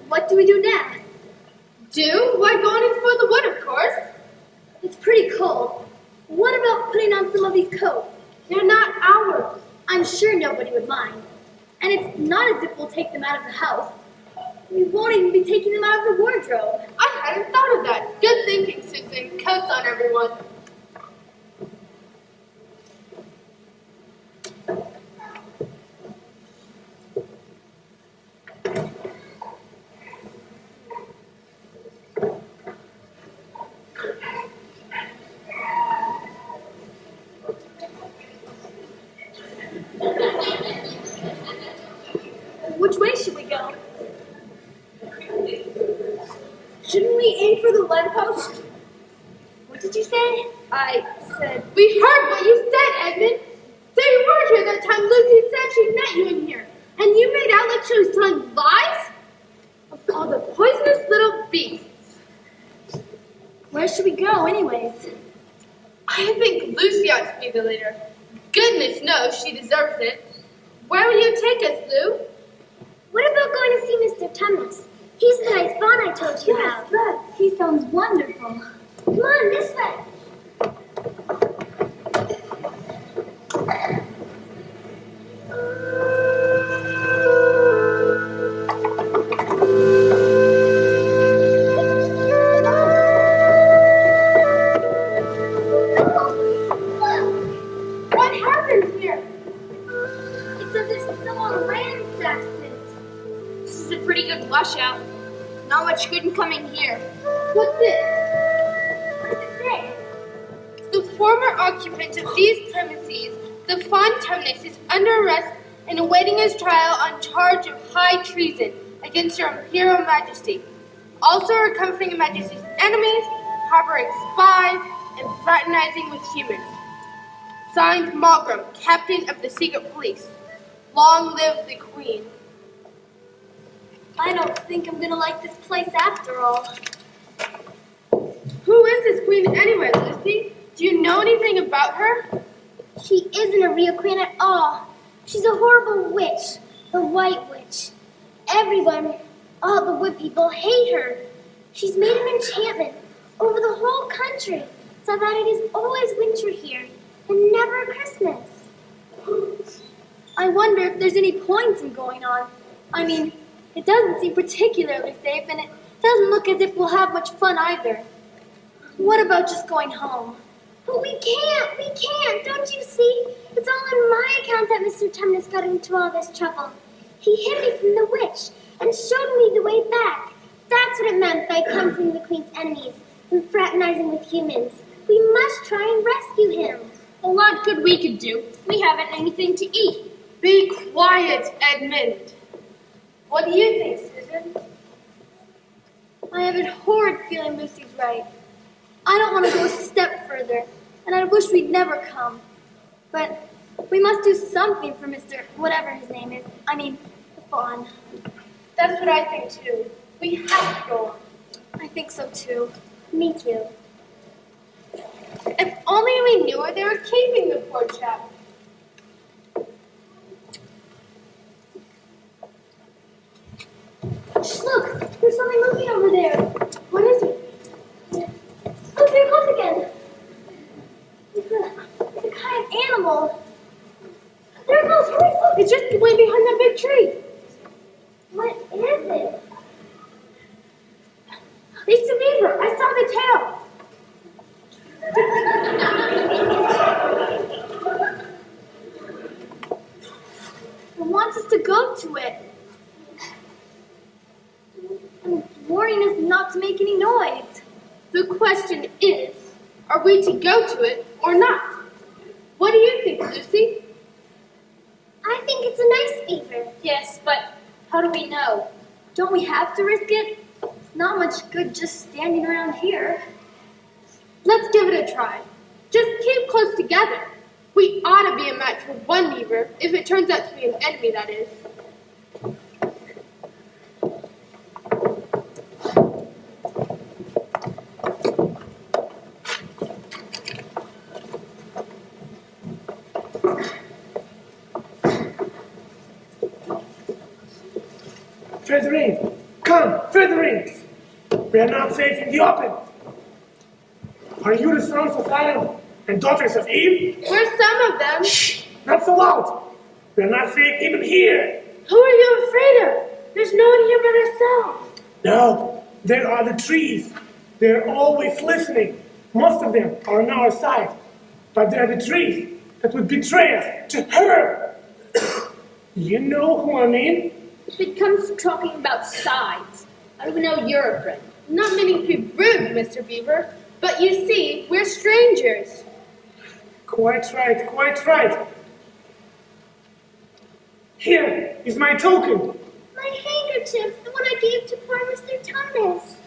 S9: What do we do now?
S6: Do? Why, go and explore the wood, of course.
S9: It's pretty cold. What about putting on some of these coats?
S6: They're not ours.
S9: I'm sure nobody would mind. And it's not as if we'll take them out of the house. We won't even be taking them out of the wardrobe.
S6: I hadn't thought of that. Good thinking, Susan. Coats on, everyone.
S9: Which way should we go? Shouldn't we aim for the lamppost? What did you say? I said,
S6: We heard what you said, Edmund. So you were here that time Lucy said she met you in here. And you made out like she was telling lies? Of all the poisonous little beasts.
S9: where should we go anyways?
S6: I think Lucy ought to be the leader. Goodness knows she deserves it. Where will you take us, Lou?
S5: What about going to see Mr. Tumnus? He's the nice fawn I told you about.
S9: Look, he sounds wonderful.
S5: Come on, this way.
S6: What happens here?
S5: It's as if someone ransacked it.
S9: This is a pretty good washout. Not much good in coming here.
S6: What's this?
S5: What does it say?
S6: The former occupant of these premises, the Fawn Tumnus, is under arrest and awaiting his trial on charge of high treason against your Imperial Majesty. Also accompanying Your Majesty's enemies, harboring spies, and fraternizing with humans. Signed, Malcolm, Captain of the Secret Police. Long live the Queen.
S9: I don't think I'm gonna like this place after all.
S6: Who is this Queen anyway, Lucy? Do you know anything about her?
S5: She isn't a real queen at all. She's a horrible witch, the White Witch. Everyone, all the wood people, hate her. She's made an enchantment over the whole country so that it is always winter here and never Christmas.
S9: I wonder if there's any point in going on. I mean, it doesn't seem particularly safe, and it doesn't look as if we'll have much fun either. What about just going home?
S5: But we can't, don't you see? It's all on my account that Mr. Tumnus got into all this trouble. He hid me from the witch and showed me the way back. That's what it meant by comforting the Queen's enemies and fraternizing with humans. We must try and rescue him.
S9: A lot good we could do. We haven't anything to eat.
S6: Be quiet, Edmund. What do you think, Susan?
S9: I have a horrid feeling Lucy's right. I don't want to go a step further, and I wish we'd never come. But we must do something for Mr. whatever his name is. I mean, the fawn.
S6: That's what I think too. We have to go on.
S9: I think so too.
S5: Me too.
S6: If only we knew where they were keeping the poor chap.
S5: Look, there's something moving over there.
S6: What is it?
S5: Oh, there it goes again. It's a kind of animal. There it goes, hurry, look.
S6: It's just way behind that big tree.
S5: What is it?
S6: It's a beaver. I saw the tail.
S9: It wants us to go to it. And warning us not to make any noise.
S6: The question is, are we to go to it or not? What do you think, Lucy?
S5: I think it's a nice beaver.
S9: Yes, but how do we know? Don't we have to risk it? It's not much good just standing around here.
S6: Let's give it a try. Just keep close together. We ought to be a match for one beaver, if it turns out to be an enemy, that is.
S12: Feathering, come, Feathering! We are not safe in the open. Are you the sons of Adam and daughters of Eve?
S6: We're some of them.
S12: Shh, not so loud. We are not safe even here.
S6: Who are you afraid of? There's no one here but ourselves.
S12: No, there are the trees. They're always listening. Most of them are on our side. But there are the trees that would betray us to her. You know who I mean?
S3: If it comes to talking about sides, how do we know you're a friend?
S6: Not meaning to be rude, Mr. Beaver, but you see, we're strangers.
S12: Quite right, quite right. Here is my token.
S7: My handkerchief, the one I gave to poor Mr. Thomas.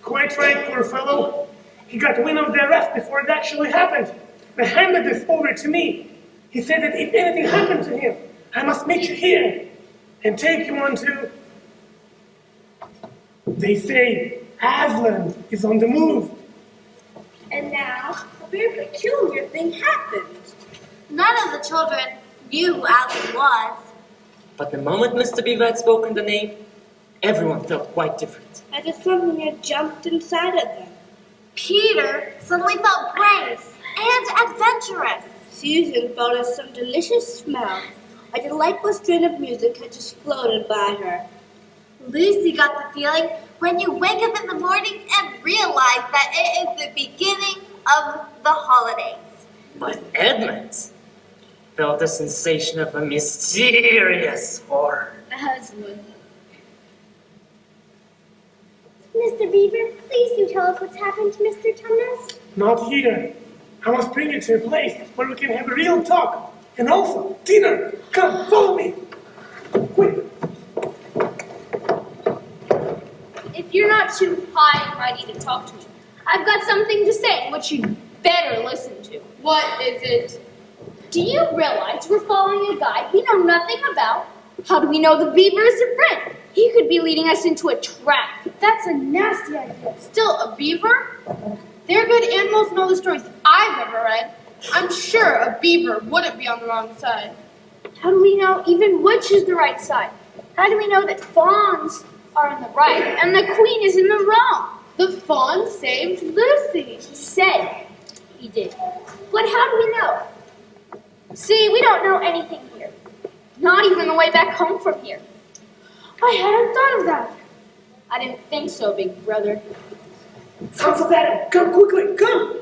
S12: Quite right, poor fellow. He got wind of the arrest before it actually happened. They handed this over to me. He said that if anything happened to him, I must meet you here and take you on to... They say Aslan is on the move.
S2: And now, a very peculiar thing happened.
S9: None of the children knew who Aslan was.
S1: But the moment Mr. Beaver had spoken the name, everyone felt quite different.
S2: As if something had jumped inside of them.
S9: Peter suddenly felt brave and adventurous.
S2: Susan felt as some delicious smell. A delightful strain of music had just floated by her.
S9: Lucy got the feeling when you wake up in the morning and realize that it is the beginning of the holidays.
S1: But Edmund felt a sensation of a mysterious horror.
S3: Aslan.
S7: Mr. Beaver, please do tell us what's happened to Mr. Thomas.
S12: Not here. I must bring you to a place where we can have a real talk. And also, dinner. Come, follow me. Quick.
S3: If you're not too high and mighty to talk to me, I've got something to say which you'd better listen to.
S6: What is it?
S3: Do you realize we're following a guy we know nothing about? How do we know the beaver is a friend? He could be leading us into a trap.
S6: That's a nasty idea. Still, a beaver? They're good animals in all the stories I've ever read. I'm sure a beaver wouldn't be on the wrong side.
S3: How do we know even which is the right side? How do we know that fawns are in the right and the queen is in the wrong?
S6: The fawn saved Lucy.
S3: He said he did. But how do we know? See, we don't know anything here. Not even the way back home from here.
S6: I hadn't thought of that.
S3: I didn't think so, big brother.
S12: Sons of Adam, come quickly, come.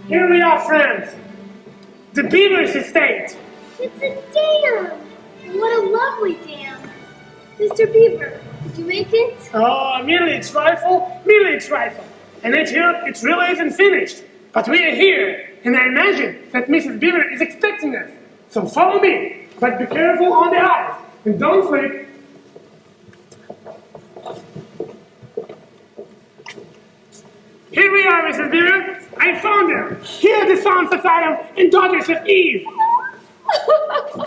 S12: Here we are, friends. The Beaver's estate.
S7: It's a dam. What a lovely dam. Mr. Beaver, did you make it?
S12: Oh, merely a trifle, merely a trifle. And it really isn't finished. But we are here, and I imagine that Mrs. Beaver is expecting us. So follow me, but be careful on the eyes, and don't slip. Here we are, Mrs. Beaver. I found them. Here are the sons of Adam and daughters of Eve.
S3: Welcome!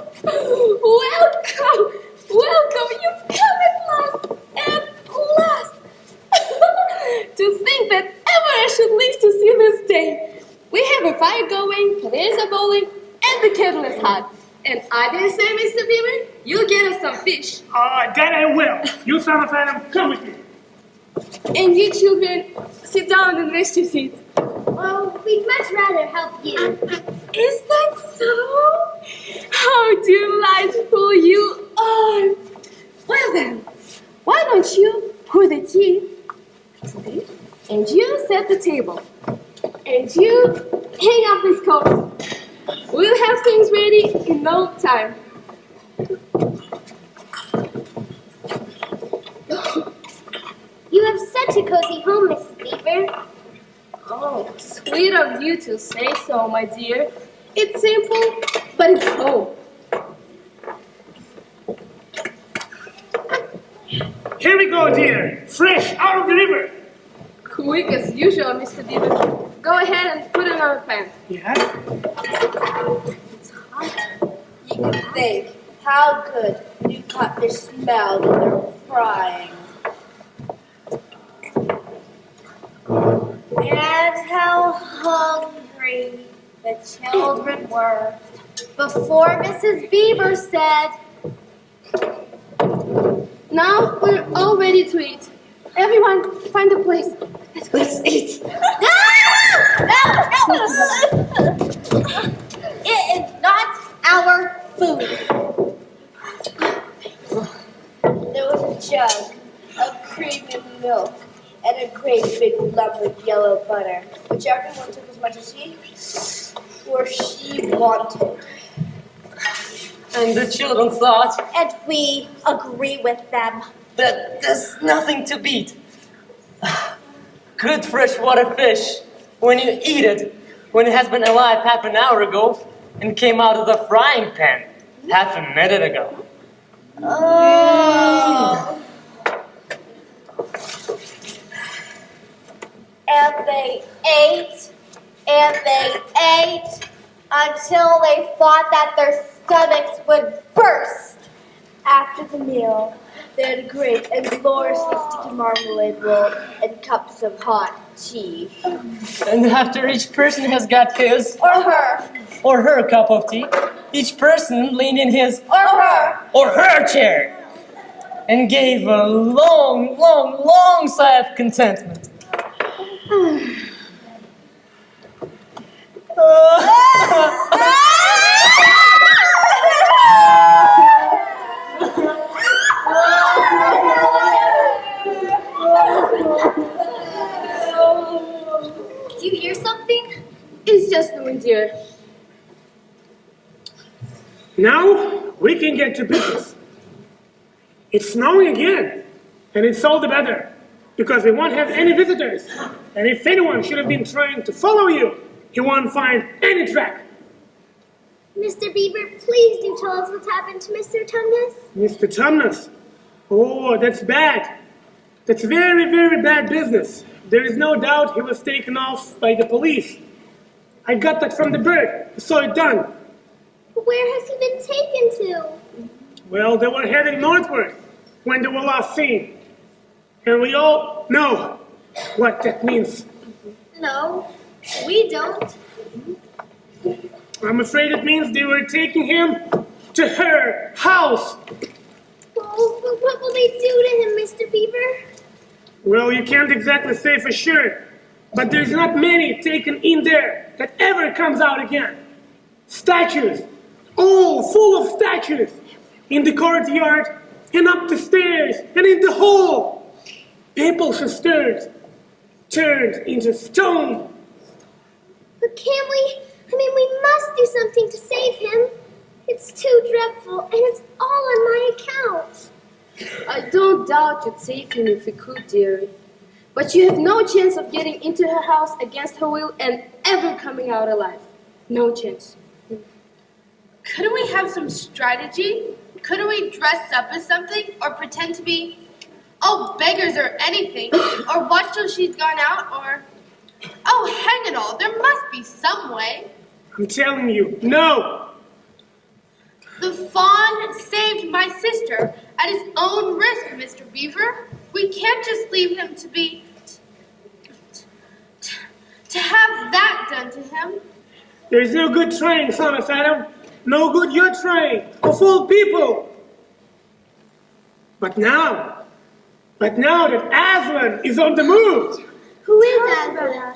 S3: Welcome! You've come at last! At last! To think that ever I should live to see this day. We have a fire going, there's a bowling, and the kettle is hot.
S6: And I didn't say, Mr. Beaver, you'll get us some fish.
S12: That I will. You son of Adam, come with me.
S6: And you children, sit down and rest your feet.
S5: Oh, we'd much rather help you.
S6: Is that so? How delightful you are. Well then, why don't you pour the tea, and you set the table, and you hang up this coat. We'll have things ready in no time.
S5: You have such a cozy home, Mrs. Beaver.
S6: Oh, sweet of you to say so, my dear. It's simple, but it's home.
S12: Here we go, dear. Fresh out of the river.
S6: Quick as usual, Mr. Beaver. Go ahead and put it on the pan.
S12: Yeah?
S6: It's hot.
S2: You can think how good new codfish smelled when they were frying. And how hungry the children were before Mrs. Beaver said,
S6: Now we're all ready to eat. Everyone, find a place. Let's eat.
S2: No! It is not our food. There was a jug of creamy milk and a great big lump of yellow butter, which everyone took as much as he or she wanted.
S1: And the children thought
S2: And we agree with them.
S1: that there's nothing to beat. Good freshwater fish, when you eat it, when it has been alive half an hour ago and came out of the frying pan half a minute ago.
S2: Oh. And they ate, and they ate, until they thought that their stomachs would burst. After the meal, they had a great and gloriously sticky marmalade roll and cups of hot tea.
S1: And after each person has got his
S2: Or her,
S1: or her cup of tea, each person leaned in his
S2: or her.
S1: or her chair and gave a long, long, long sigh of contentment.
S5: Do you hear something?
S6: It's just the wind, dear.
S12: Now we can get to business. It's snowing again, and it's all the better, because we won't have any visitors. And if anyone should have been trying to follow you, he won't find any track.
S5: Mr. Beaver, please do tell us what's happened to Mr. Tumnus.
S12: Mr. Tumnus, oh, that's bad. That's very, very bad business. There is no doubt he was taken off by the police. I got that from the bird. I saw it done.
S5: Where has he been taken to?
S12: Well, they were heading northward when they were last seen. And we all know what that means.
S5: No, we don't.
S12: I'm afraid it means they were taking him to her house.
S5: Well, what will they do to him, Mr. Beaver?
S12: Well, you can't exactly say for sure, but there's not many taken in there that ever comes out again. Statues, all full of statues, in the courtyard and up the stairs and in the hall. People sisters turned into stone.
S5: But can't we? We must do something to save him. It's too dreadful, and it's all on my account.
S6: I don't doubt you'd save him if you could, dearie. But you have no chance of getting into her house against her will and ever coming out alive. No chance.
S9: Couldn't we have some strategy? Couldn't we dress up as something or pretend to be, beggars or anything, or watch till she's gone out, or, hang it all, there must be some way.
S12: I'm telling you, no.
S9: The fawn saved my sister at his own risk, Mr. Beaver. We can't just leave him to have that done to him.
S12: There's no good trying, son of Adam. no good your train, of all people. But now that Aslan is on the move.
S9: Who is Aslan?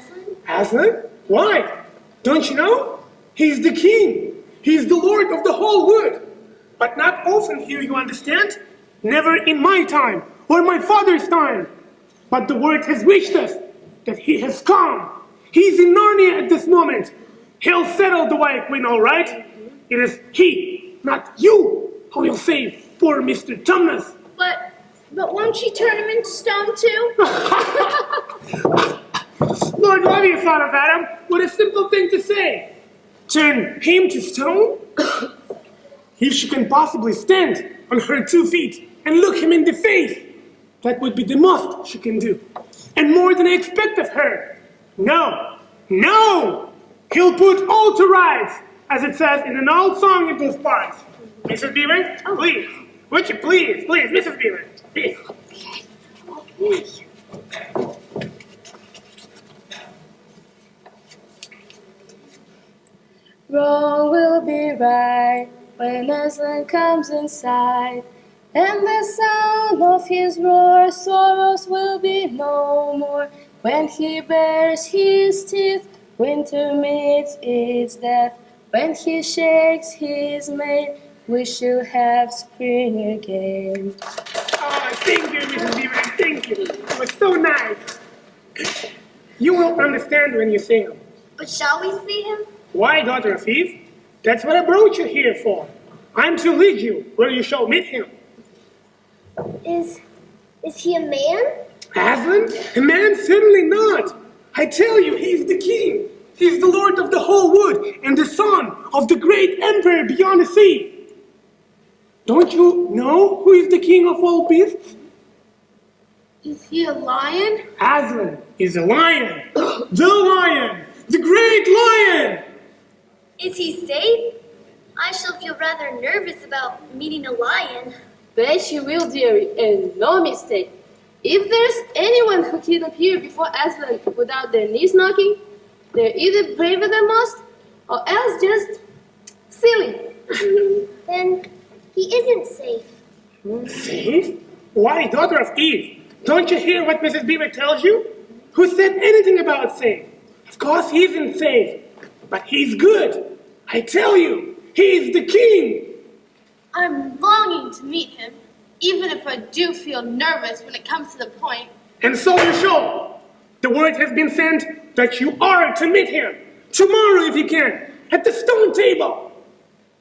S12: Aslan? Why? Don't you know? He's the king. He's the lord of the whole wood. But not often here, you understand? Never in my time or my father's time. But the word has reached us that he has come. He's in Narnia at this moment. He'll settle the White Queen, all right? It is he, not you, who will save poor Mr. Thomas.
S6: But won't she turn him into stone too?
S12: Lord, what have you thought of, Adam? What a simple thing to say. Turn him to stone? If she can possibly stand on her 2 feet and look him in the face, that would be the most she can do. And more than I expect of her. No! He'll put all to rights, as it says in an old song in those parts. Mrs. Beaver, please. Would you please, Mrs. Beaver, please.
S13: Wrong will be right when Aslan comes inside, and the sound of his roar, sorrows will be no more. When he bares his teeth, winter meets its death. When he shakes his mane, we shall have spring again.
S12: Oh, thank you, Mrs. Beaver, thank you. It was so nice. You will understand when you see him.
S9: But shall we see him?
S12: Why, daughter of Eve? That's what I brought you here for. I'm to lead you where you shall meet him.
S5: Is he a man?
S12: Aslan? A man? Certainly not. I tell you, he's the king. He's the lord of the whole wood and the son of the great emperor beyond the sea. Don't you know who is the king of all beasts?
S6: Is he a lion?
S12: Aslan is a lion. The great lion.
S9: Is he safe? I shall feel rather nervous about meeting a lion.
S13: Bet you will, dearie, and no mistake. If there's anyone who can appear before Aslan without their knees knocking, they're either braver than most, or else just silly.
S5: Then he isn't safe.
S12: Safe? Why, daughter of Eve? Don't you hear what Mrs. Beaver tells you? Who said anything about safe? Of course he isn't safe, but he's good. I tell you, he's the king.
S6: I'm longing to meet him, even if I do feel nervous when it comes to the point.
S12: And so you shall. The word has been sent that you are to meet him. Tomorrow, if you can, at the stone table.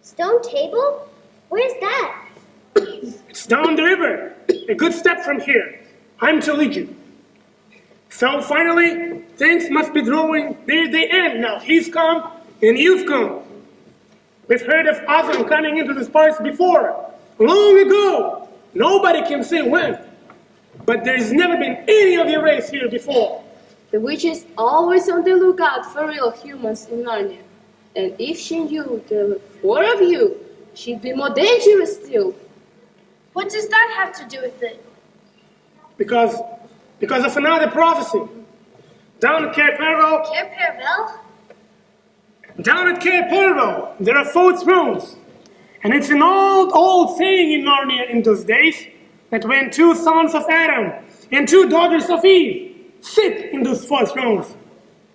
S5: Stone table? Where's that?
S12: It's down the river, a good step from here. I'm to lead you. So finally, things must be drawing near the end now. He's come, and you've come. We've heard of Aslan coming into this place before, long ago. Nobody can say when, but there's never been any of your race here before.
S13: The witch is always on the lookout for real humans in Narnia. And if she knew there were 4 of you, she'd be more dangerous still.
S6: What does that have to do with it?
S12: Because of another prophecy. Down at Cape Perro, there are 4 thrones. And it's an old saying in Narnia in those days that when 2 sons of Adam and 2 daughters of Eve sit in those 4 thrones,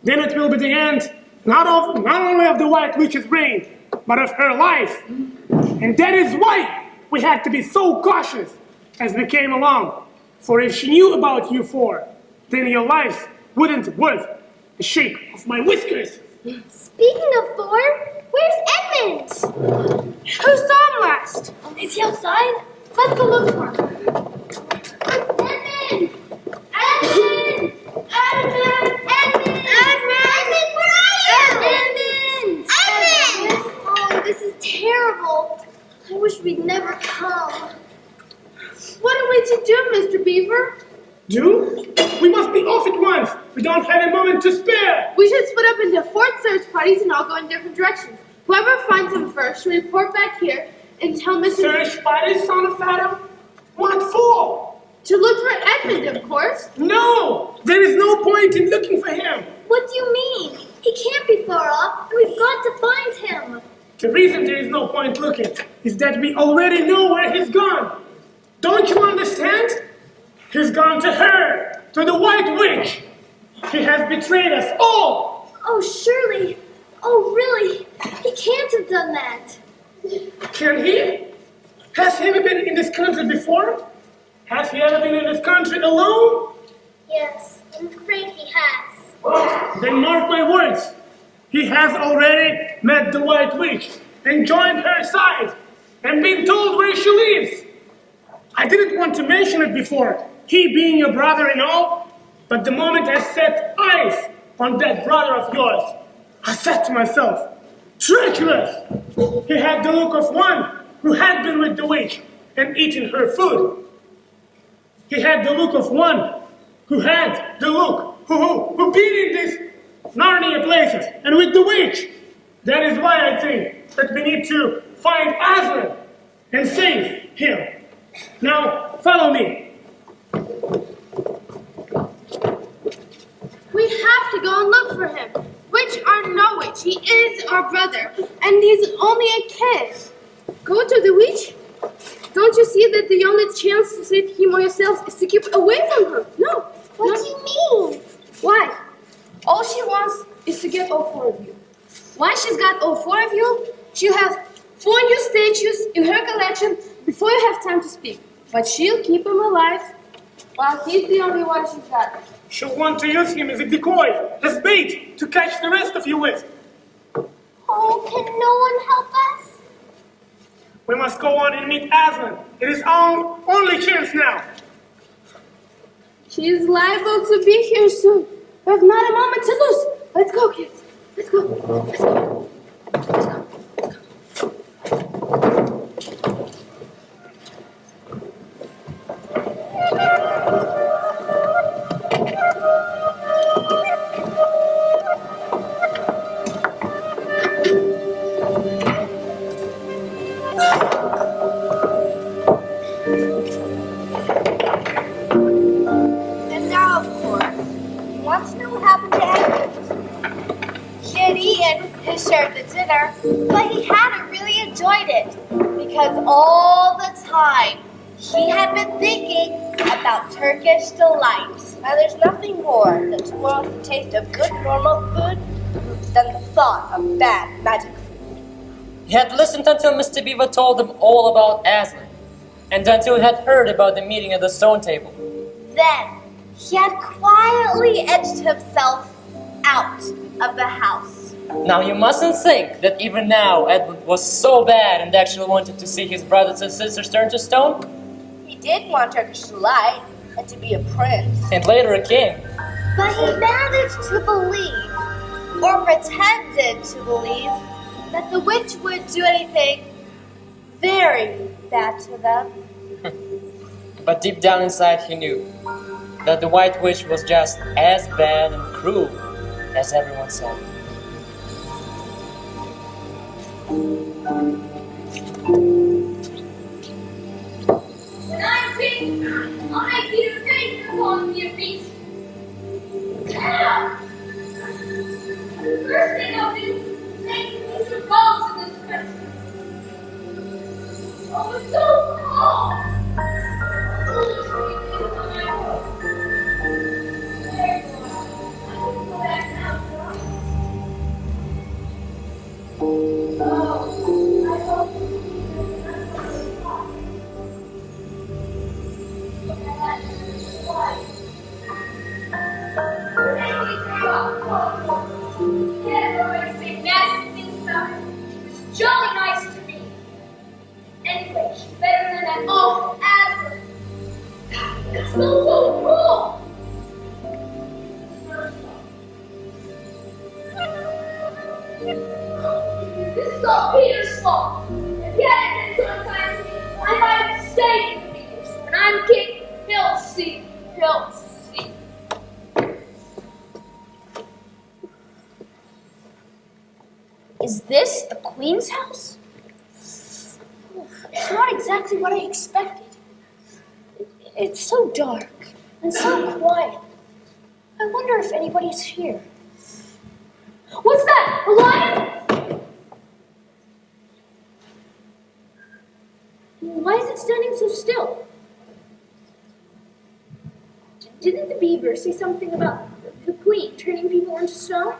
S12: then it will be the end not only of the White Witch's reign, but of her life. And that is why we had to be so cautious as we came along. For if she knew about you 4, then your lives wouldn't worth the shake of my whiskers.
S5: Speaking of Thor, where's Edmund?
S6: Who saw him last?
S9: Is he outside?
S6: Let's go look for him.
S5: Edmund! Edmund! Edmund! Edmund! Edmund, where are you?
S9: Edmund!
S5: Edmund!
S9: Oh, this is terrible. I wish we'd never come.
S6: What are we to do, Mr. Beaver?
S12: Do? We must be off at once. We don't have a moment to spare.
S6: We should split up into 4 search parties and all go in different directions. Whoever finds him first should report back here and tell Mr.
S12: Search parties, son of Adam? What for?
S6: To look for Edmund, of course.
S12: No! There is no point in looking for him.
S9: What do you mean? He can't be far off, and we've got to find him.
S12: The reason there is no point looking is that we already know where he's gone. Don't you understand? He's gone to her, to the White Witch. He has betrayed us all.
S9: Oh, surely. Oh, really? He can't have done that.
S12: Can he? Has he ever been in this country before? Has he ever been in this country alone?
S7: Yes, I'm afraid he has.
S12: Then mark my words. He has already met the White Witch and joined her side and been told where she lives. I didn't want to mention it before, he being your brother and all, but the moment I set eyes on that brother of yours, I said to myself, treacherous! He had the look of one who had been with the witch and eaten her food. He had the look of one who had the look who been in these Narnia places and with the witch. That is why I think that we need to find Aslan and save him. Now, follow me.
S6: We have to go and look for him. Witch or no witch, he is our brother, and he's only a kid. Go to the witch? Don't you see that the only chance to save him or yourselves is to keep away from her? No.
S7: What do you mean?
S6: Why? All she wants is to get all four of you. Once she's got all four of you, she'll have 4 new statues in her collection before you have time to speak. But she'll keep him alive while he's the only one she's got.
S12: She'll want to use him as a decoy, as bait, to catch the rest of you with.
S7: Oh, can no one help us?
S12: We must go on and meet Aslan. It is our only chance now.
S6: She is liable to be here soon. We have not a moment to lose. Let's go, kids. Let's go. Let's go. Let's go.
S2: And now, of course, you want to know what happened to Edmund? He had eaten his share of the dinner, but he hadn't really enjoyed it because all the time he had been thinking about Turkish delights. And there's nothing more that spoils the taste of good normal food than the thought of bad magic food.
S1: He had listened until Mr. Beaver told him all about Aslan, and until he had heard about the meeting at the stone table.
S2: Then he had quietly edged himself out of the house.
S1: Now you mustn't think that even now Edward was so bad and actually wanted to see his brothers and sisters turn to stone,
S2: He did want Turkish delight and to be a prince.
S1: and later a king.
S2: But he managed to believe, or pretended to believe, that the witch would do anything very bad to them.
S1: But deep down inside he knew that the White Witch was just as bad and cruel as everyone said.
S7: When I'm king, I'll make you face upon your feet. Get up! The first thing I'll do is make Mr. Balls in this country. Oh, it's so cold! Foolish me on my road. There you are. I can go back now, girl. Oh, I hope you can talk. Jolly nice to me. Anyway, she's better than that awful Aslan. It smells so cruel. This is all Peter's fault. If he hadn't been so unkind to me, I might have stayed with Peter. So when I'm king, he'll see. He'll see.
S9: Is this the Queen's house? It's not exactly what I expected. It's so dark and so quiet. I wonder if anybody's here. What's that? A lion?
S6: Why is it standing so still? Didn't the beaver say something about the queen turning people into stone?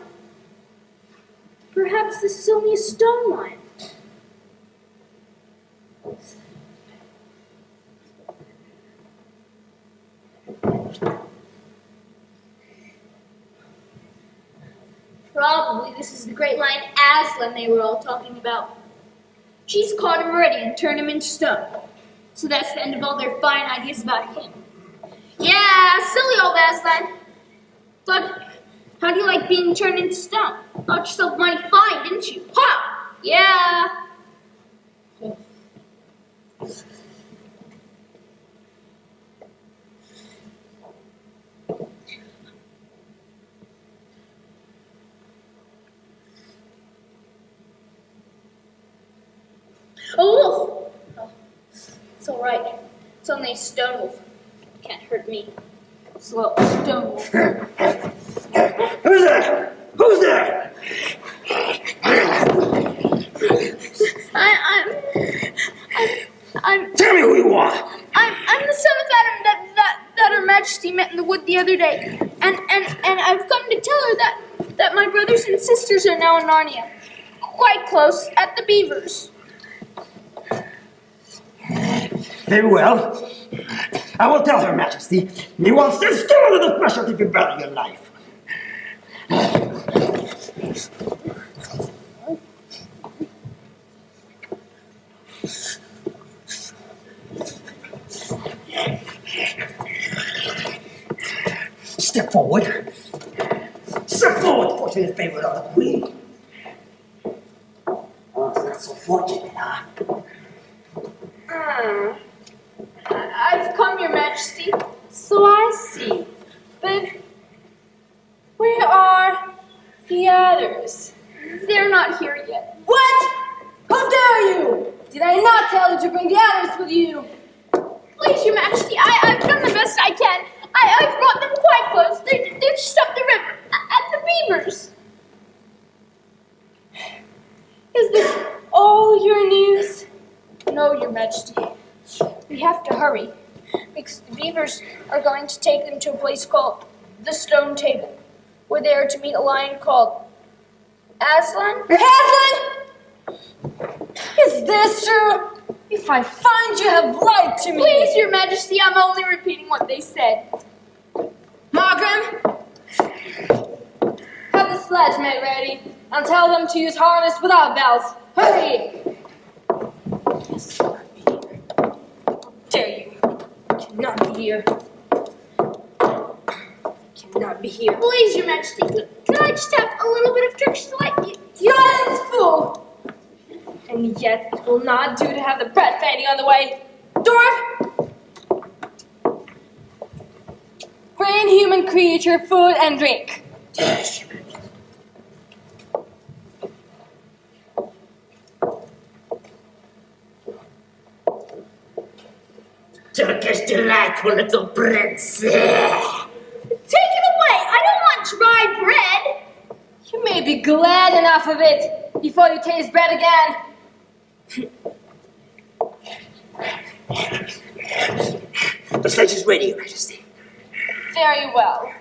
S6: Perhaps this is only a stone lion. Probably this is the great lion Aslan they were all talking about. She's caught him already and turned him into stone. So that's the end of all their fine ideas about him. Yeah, silly old Aslan. But how do you like being turned into stone? Thought yourself mighty fine, didn't you? Ha! Yeah. A wolf! Oh, it's all right. It's only a stone wolf. Can't hurt me. Slow stone wolf.
S11: Who's there? Who's there?
S6: I'm.
S11: Tell me who you are.
S6: I'm the son of Adam that Her Majesty met in the wood the other day, and I've come to tell her that my brothers and sisters are now in Narnia, quite close at the beavers.
S11: Very well. I will tell Her Majesty. You will stand still under the pressure to prepare your life. Step forward. Step forward, fortunate favorite of the queen. Oh, it's not so fortunate, huh?
S6: I've come, Your Majesty. So I see. But where are the others? They're not here yet.
S13: What? How dare you? Did I not tell you to bring the others with you?
S6: Please, Your Majesty, I've done the best I can. I've brought them quite close. They're just up the river, at the beavers.
S13: Is this all your news?
S6: No, Your Majesty. We have to hurry, because the beavers are going to take them to a place called the Stone Table, where they are to meet a lion called Aslan.
S13: Aslan! Is this true? If I find you have lied to me.
S6: Please, Your Majesty, I'm only repeating what they said.
S13: Markham, have the sledge made ready and tell them to use harness without bells. Hurry! Yes, dare you? Cannot be here. Cannot be here.
S6: Please, Your Majesty, can I just have a little bit of tricks to like you?
S13: Silence, fool! And yet it will not do to have the bread fading on the way. Dwarf! Bring human creature food and drink.
S11: Yes. Turkish delightful little prince.
S6: Take it away! I don't want dry bread!
S13: You may be glad enough of it before you taste bread again.
S11: The sledge is ready, Your Majesty.
S13: Very well.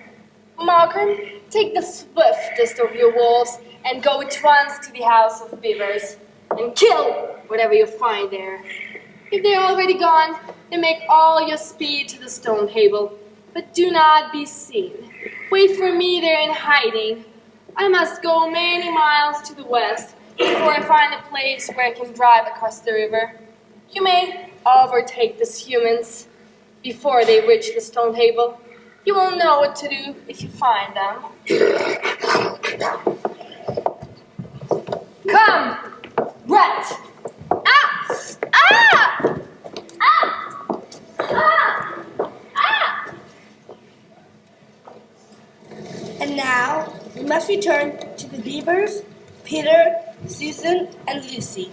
S13: Markham, take the swiftest of your wolves and go at once to the house of beavers and kill whatever you find there. If they're already gone, then make all your speed to the stone table, but do not be seen. Wait for me there in hiding. I must go many miles to the west before I find a place where I can drive across the river. You may overtake these humans before they reach the stone table. You will know what to do if you find them. Come, rat!
S6: Ah! Ah! Ah! Ah! Ah!
S2: And now we must return to the beavers, Peter, Susan, and Lucy.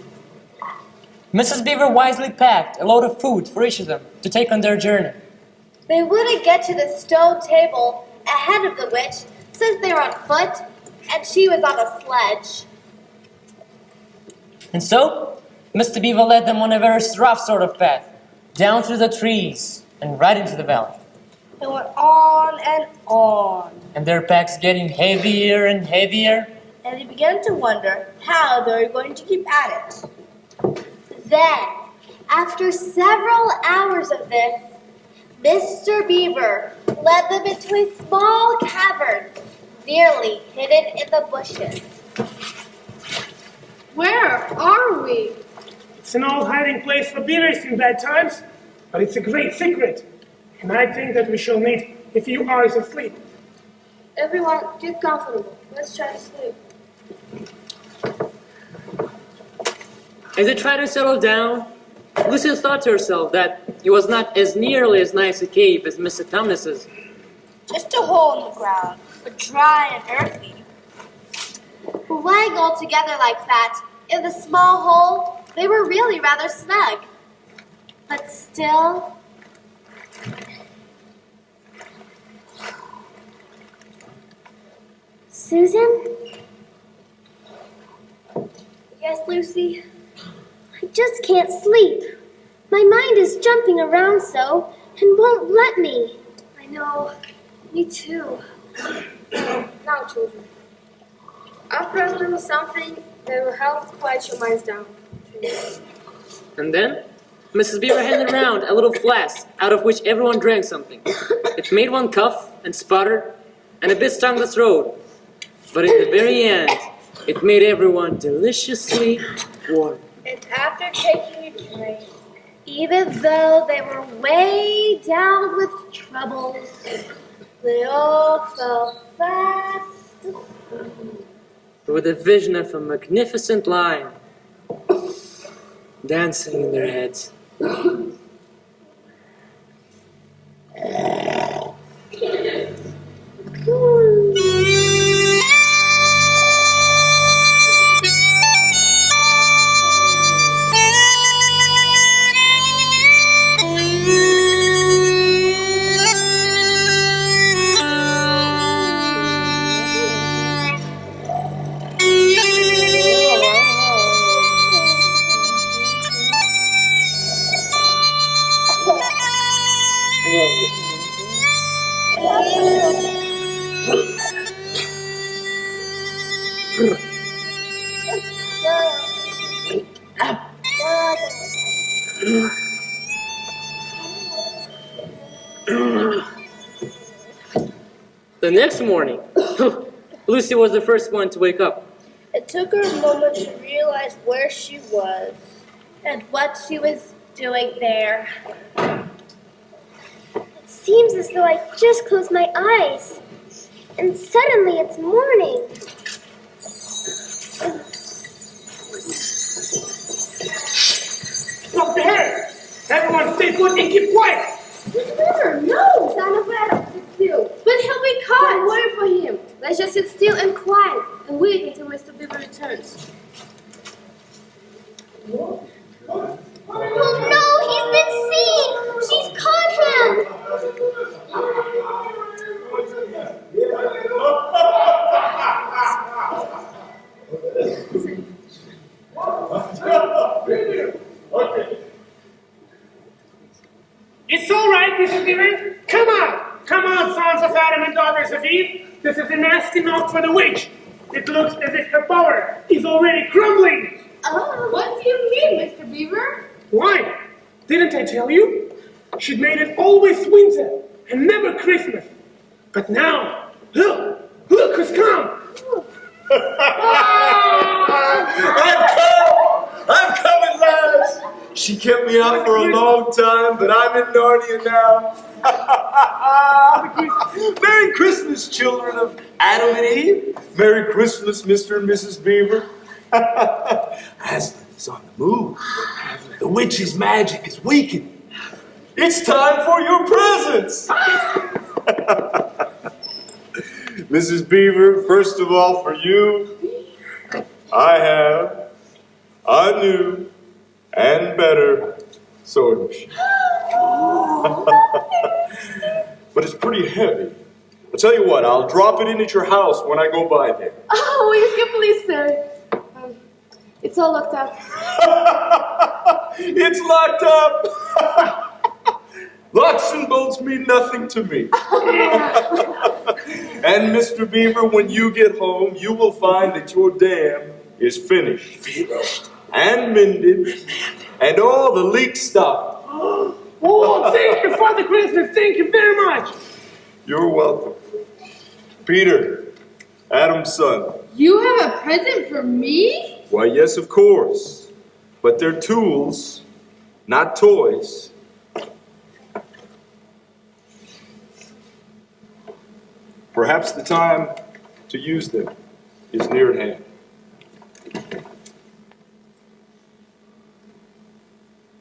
S1: Mrs. Beaver wisely packed a load of food for each of them to take on their journey.
S2: They wouldn't get to the stone table ahead of the witch since they were on foot and she was on a sledge.
S1: And so, Mr. Beaver led them on a very rough sort of path, down through the trees and right into the valley.
S2: They went on and on.
S1: And their packs getting heavier and heavier.
S2: And they began to wonder how they were going to keep at it.
S5: Then, after several hours of this, Mr. Beaver led them into a small cavern, nearly hidden in the bushes.
S6: Where are we?
S12: It's an old hiding place for beavers in bad times, but it's a great secret. And I think that we shall need a few hours of sleep.
S13: Everyone, get comfortable. Let's try to sleep.
S1: As they tried to settle down, Lucy thought to herself that it was not as nearly as nice a cave as Mr. Thomas's.
S2: Just a hole in the ground, but dry and earthy.
S5: Lying all together like that, in the small hole, they were really rather snug. But still...
S7: Susan?
S5: Yes, Lucy?
S7: I just can't sleep. My mind is jumping around so and won't let me.
S9: I know. Me too. Now, children. I'll present you with something that will help quiet your minds down.
S1: And then, Mrs. Beaver handed around a little flask out of which everyone drank something. It made one cough and sputter and a bit stung the throat. But in the very end, it made everyone deliciously warm.
S2: And after taking a drink,
S5: Even though they were way down with troubles, they all fell fast asleep.
S1: With a vision of a magnificent lion dancing in their heads. The next morning, Lucy was the first one to wake up.
S2: it took her a moment to realize where she was.
S5: And what she was doing there.
S7: It seems as though I just closed my eyes, and suddenly it's morning.
S12: Stop there! Everyone stay put and keep quiet!
S9: No! Stand up and sit still. But he'll be caught. Don't worry for him. Let's just sit still and quiet and wait until Mr. Beaver returns.
S7: Oh no, he's been seen! She's caught him!
S12: It's all right, Mrs. Beaver. Come on! Come on, sons of Adam and daughters of Eve. This is a nasty note for the witch. It looks as if her power is already crumbling.
S3: Oh, what do you mean, Mr. Beaver?
S12: Why? Didn't I tell you? She'd made it always winter and never Christmas. But now, look who's come.
S11: I'm coming, lads! She kept me out for a long time, but I'm in Narnia now. Merry Christmas, children of Adam and Eve. Merry Christmas, Mr. and Mrs. Beaver. Aslan is on the move. The witch's magic is weakened. It's time for your presents. Mrs. Beaver, first of all, for you, I have a new and better sewing machine. But it's pretty heavy. I'll tell you what, I'll drop it in at your house when I go by there.
S9: Oh, if you please, sir.
S13: It's all locked up.
S11: It's locked up. Locks and bolts mean nothing to me. And Mr. Beaver, when you get home, you will find that your dam is finished. Finished. And mended. And all the leaks stopped.
S12: Oh, thank you, Father Christmas. Thank you very much.
S11: You're welcome. Peter, Adam's son.
S6: You have a present for me?
S11: Why, yes, of course. But they're tools, not toys. Perhaps the time to use them is near at hand.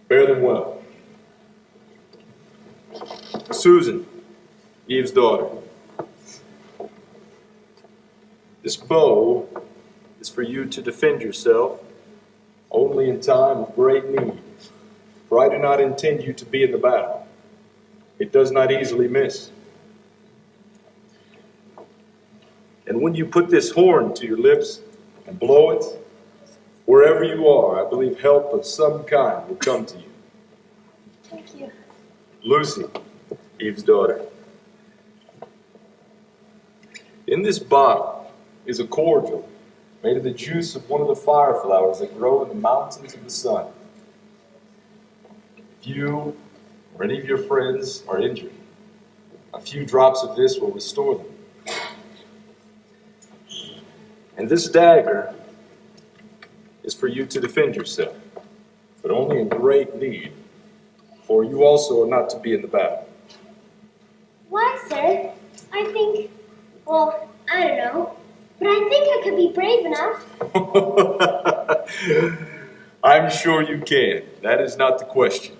S11: Bear them well. Susan, Eve's daughter. This bow is for you to defend yourself only in time of great need. For I do not intend you to be in the battle. It does not easily miss. And when you put this horn to your lips and blow it, wherever you are, I believe help of some kind will come to you.
S9: Thank you.
S11: Lucy, Eve's daughter. In this bottle is a cordial made of the juice of one of the fire flowers that grow in the mountains of the sun. If you or any of your friends are injured, a few drops of this will restore them. And this dagger is for you to defend yourself, but only in great need, for you also are not to be in the battle.
S5: Why, sir? I think, well, I don't know, but I think I could be brave enough.
S11: I'm sure you can. That is not the question.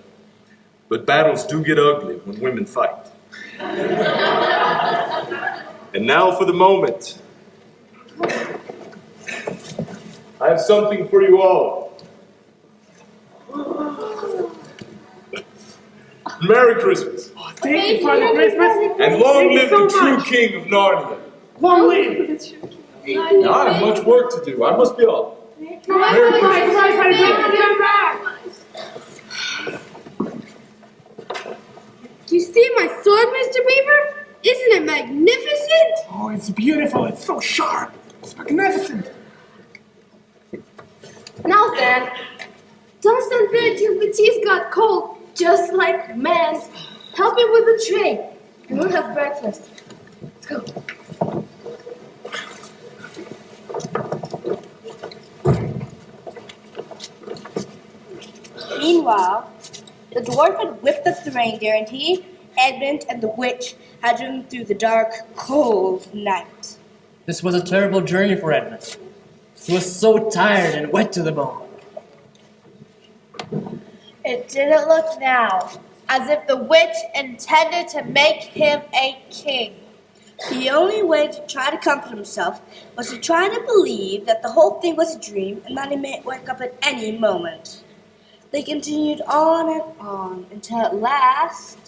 S11: But battles do get ugly when women fight. And now for the moment. I have something for you all. Merry Christmas.
S12: Thank you, Father Christmas.
S11: And long
S12: Thank you
S11: live
S12: so
S11: the true
S12: much.
S11: king of Narnia.
S12: Long live.
S11: Now I have much work to do. I must be off. Merry Christmas.
S6: Do you see my sword, Mr. Beaver? Isn't it magnificent?
S12: Oh, it's beautiful. It's so sharp. It's magnificent.
S13: Now then, Dunstan bid till the tea's got cold, just like man's. Help me with the tray, and we'll have breakfast. Let's go.
S2: Meanwhile, the dwarf had whipped up the reindeer, and he, Edmund, and the witch had driven through the dark, cold night.
S1: This was a terrible journey for Edmund. He was so tired and wet to the bone.
S2: It didn't look now as if the witch intended to make him a king. The only way to try to comfort himself was to try to believe that the whole thing was a dream and that he might wake up at any moment. They continued on and on until at last...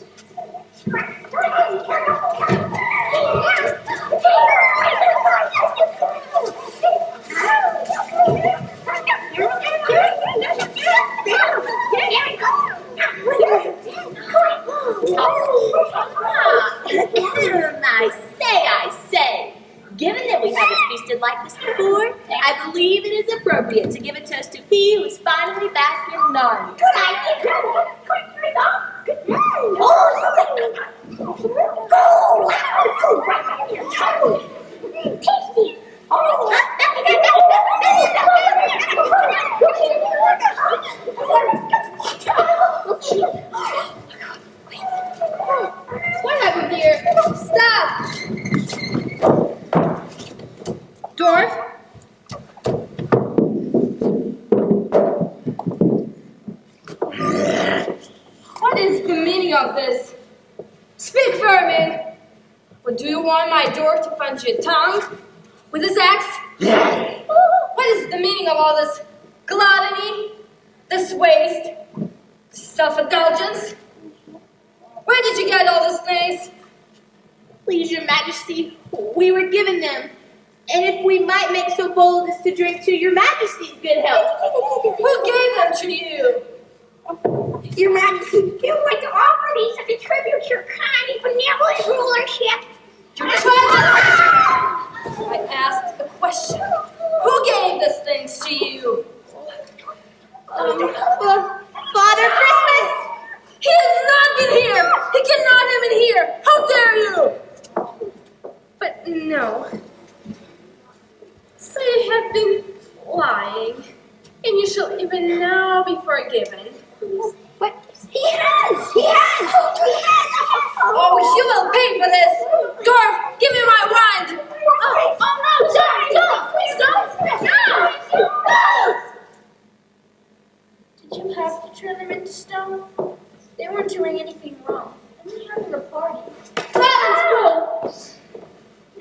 S3: I say, given that we haven't feasted like this before, I believe it is appropriate to give a toast to he who is finally back in Narnia. Good idea.
S5: Tasty.
S6: What happened here? Stop! Dwarf?
S13: What is the meaning of this? Speak, vermin! Or do you want my dwarf to punch your tongue with his axe? What is the meaning of all this gluttony, this waste, this self-indulgence? Where did you get all these things?
S3: Please, your majesty, we were given them And if we might make so bold as to drink to your majesty's good health. Who gave them to you?
S7: Your Majesty, you would like to offer these as a tribute to your kind and benevolent rulership.
S13: I asked a question. Who gave these things to you?
S3: Father Christmas!
S13: He has not been here! He cannot have been here! How dare you! But no. So you have been lying, and you shall even now be forgiven.
S7: But he has! He has!
S13: Oh, you will pay for this! Dwarf, give me my wand!
S7: Oh no, don't! Please don't! No!
S6: Did you have to turn them into stone? They weren't doing anything wrong. And we having a party.
S13: Silence, fool!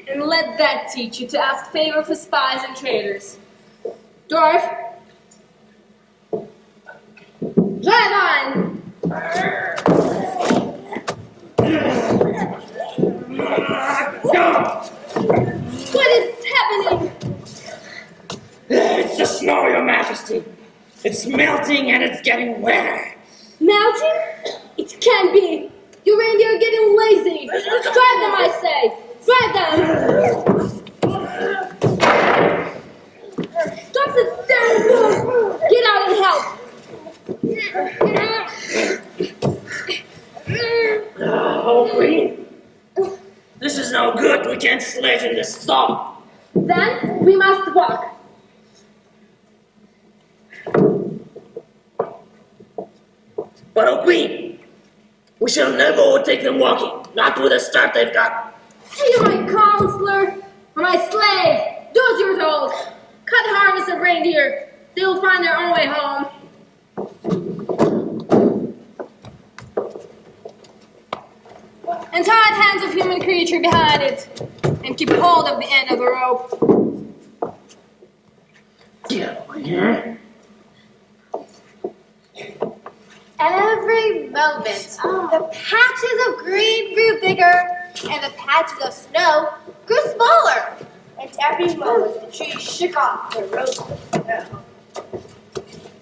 S13: And let that teach you to ask favor for spies and traitors. Dwarf, drive on! What is happening?
S1: It's the snow, Your Majesty. It's melting and it's getting wetter.
S13: Melting? It can't be. Your reindeer are getting lazy. Drive them, I say. Drive them. Don't sit staring, fool. Get out and help.
S1: Oh, Queen. This is no good. We can't sledge in this storm.
S13: Then we must walk.
S1: But, oh, Queen, we shall never overtake them walking. Not with the start they've got.
S13: Are you my counselor or my slave? Do as you're told. Cut the harvest of reindeer. They will find their own way home. And tie the hands of human creature behind it. And keep hold of the end of the rope.
S1: Get over here.
S2: Every moment, the patches of green grew bigger, and the patches of snow grew smaller. And every moment, the trees shook off their robes of snow.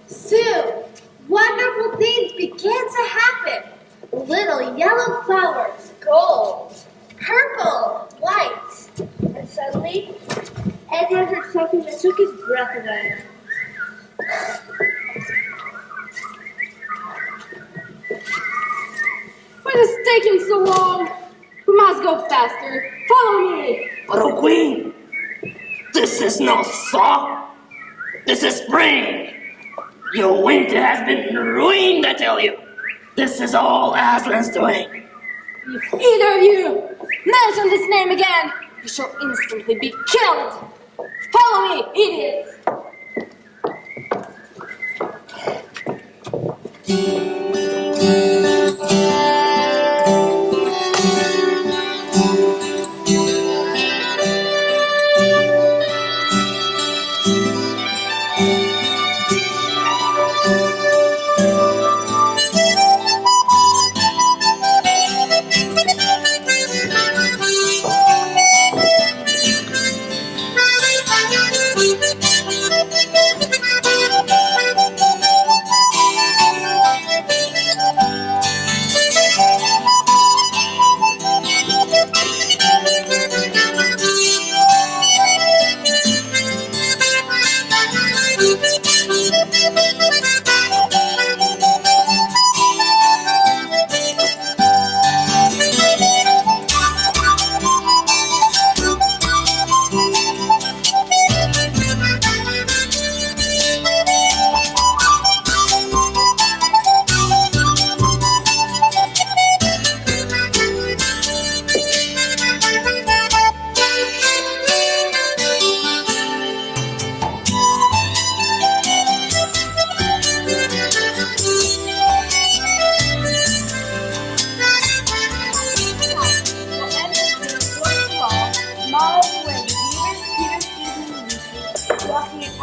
S2: Soon, wonderful things began to happen. Little yellow flowers, gold, purple, white. And suddenly, Edward heard something that took his breath away.
S13: What is taking so long? We must go faster. Follow me.
S1: But, oh, Queen, this is no thaw. This is spring. Your winter has been ruined, I tell you. This is all Aslan's doing.
S13: If either of you mention this name again, you shall instantly be killed. Follow me, idiots.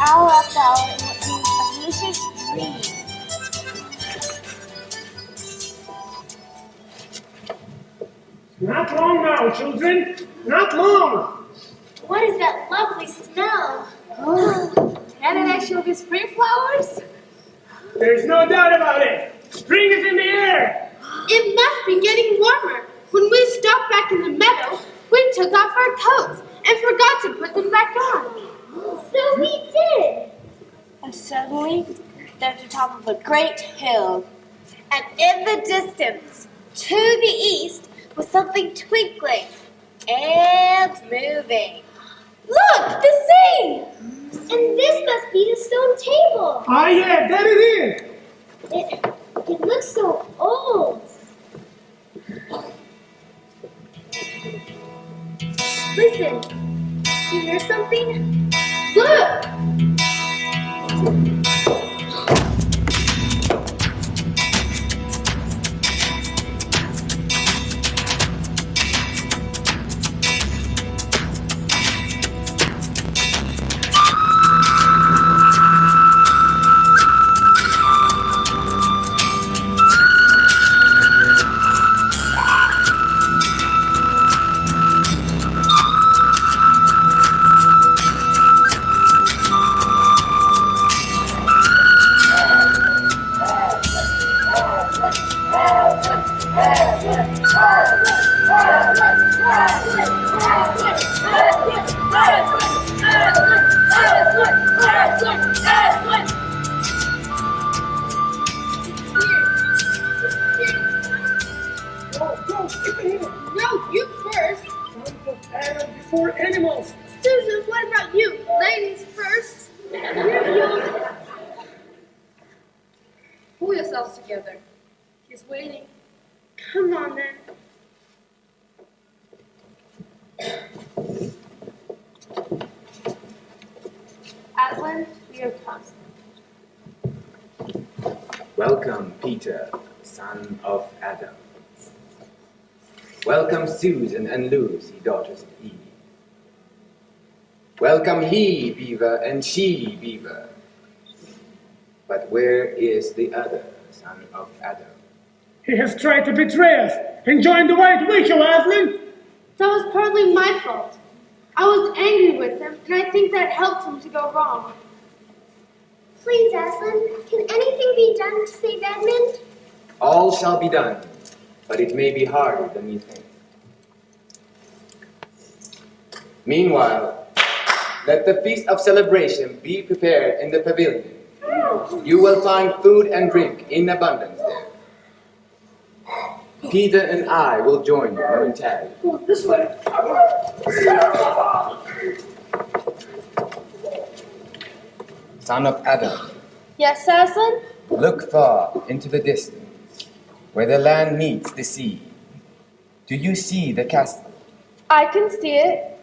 S2: Hour after hour in what seems a delicious dream.
S12: Not long now, children. Not long.
S9: What is that lovely smell? Oh, can it actually be spring flowers?
S12: There's no doubt about it. Spring is in the air.
S6: It must be getting warmer. When we stopped back in the meadow, we took off our coats and forgot to put them back on.
S2: So we did.
S13: And suddenly, they're at the top of a great hill.
S2: And in the distance, to the east, was something twinkling and moving.
S6: Look, the sea!
S7: And this must be the stone table.
S12: Ah, yeah, that it is.
S7: It looks so old. Listen, do you hear something?
S6: Look! No, you first.
S12: Sons of Adam before animals.
S6: Susan, what about you? Ladies first.
S13: Pull yourselves together. He's waiting.
S6: Come on then.
S13: Aslan, we are come.
S14: Welcome, Peter, son of Adam. Welcome, Susan and Lucy, daughters of Eve. Welcome, he, beaver, and she, beaver. But where is the other son of Adam?
S12: He has tried to betray us and join the White Witch, Aslan.
S6: That was partly my fault. I was angry with him, and I think that helped him to go wrong.
S7: Please, Aslan, can anything be done to save Edmund?
S14: All shall be done, but it may be harder than you think. Meanwhile, let the feast of celebration be prepared in the pavilion. You will find food and drink in abundance there. Peter and I will join you momentarily.
S12: This way.
S14: Son of Adam,
S13: Yes, Aslan?
S14: look far into the distance, where the land meets the sea. Do you see the castle?
S13: I can see it.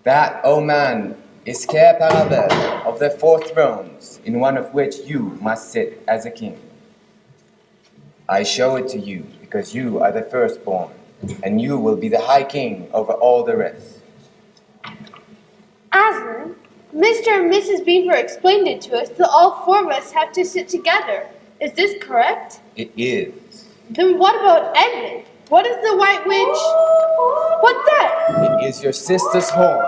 S14: That, O man, is Cair Paravel of the 4 thrones, in one of which you must sit as a king. I show it to you because you are the firstborn, and you will be the high king over all the rest.
S6: Aslan, Mr. and Mrs. Beaver explained it to us that all 4 of us have to sit together. Is this correct?
S14: It is.
S6: Then what about Edmund? What is the White Witch? What's that?
S14: It is your sister's horn.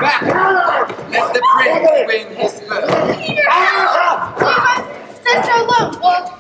S14: Back! Let the prince swing his spur.
S6: Leave us, sister alone, Wolf.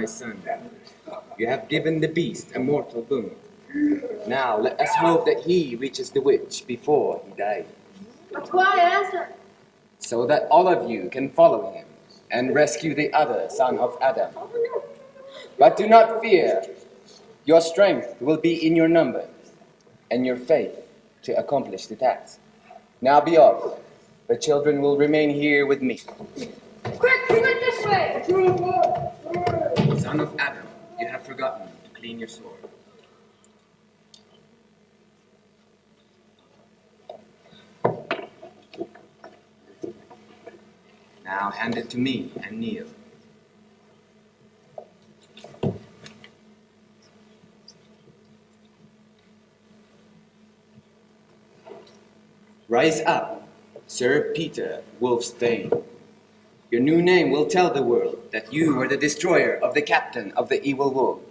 S14: my son. You have given the beast a mortal boon. Now let us hope that he reaches the witch before he dies.
S6: But why answer?
S14: So that all of you can follow him and rescue the other son of Adam. But do not fear. Your strength will be in your numbers and your faith to accomplish the task. Now be off. The children will remain here with me.
S6: Quick, we went this way!
S14: Son of Adam, you have forgotten to clean your sword. Now hand it to me and kneel. Rise up, Sir Peter Wolfsbane. Your new name will tell the world that you are the destroyer of the captain of the evil wolves.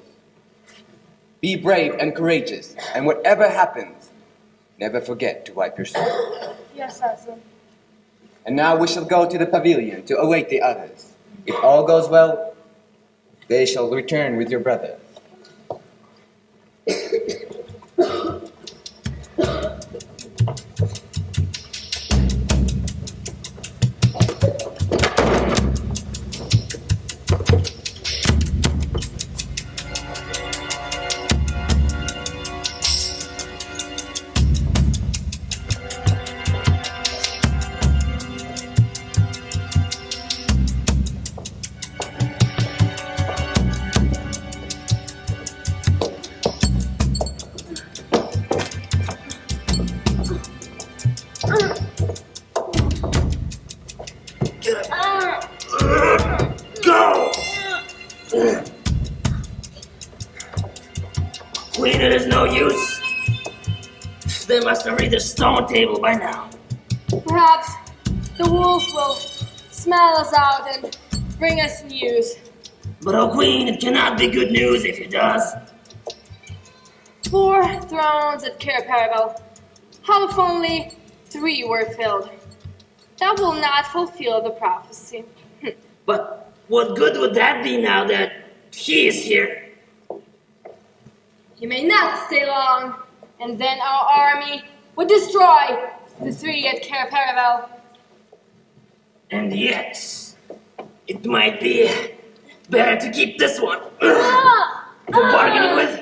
S14: Be brave and courageous, and whatever happens, never forget to wipe your sword.
S6: Yes, Aslan.
S14: And now we shall go to the pavilion to await the others. If all goes well, they shall return with your brother.
S11: Go! Queen, it is no use. They must have reached the stone table by now.
S13: Perhaps the wolf will smell us out and bring us news.
S11: But, oh Queen, it cannot be good news if it does.
S13: 4 thrones at Cair Paravel. How if only 3 were filled? That will not fulfill the prophecy.
S11: But what good would that be now that he is here?
S13: He may not stay long, and then our army would destroy the 3 at Cair Paravel.
S11: And yet, it might be better to keep this one for bargaining with.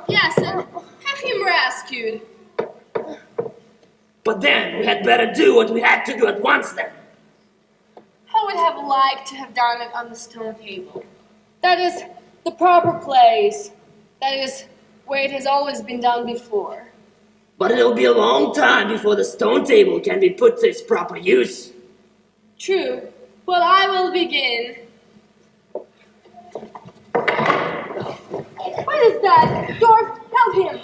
S13: Yes, and have him rescued.
S11: But then we had better do what we had to do at once then.
S13: I would have liked to have done it on the stone table. That is the proper place. That is where it has always been done before.
S11: But it'll be a long time before the stone table can be put to its proper use.
S13: True. Well, I will begin. What is that? Dwarf, help him!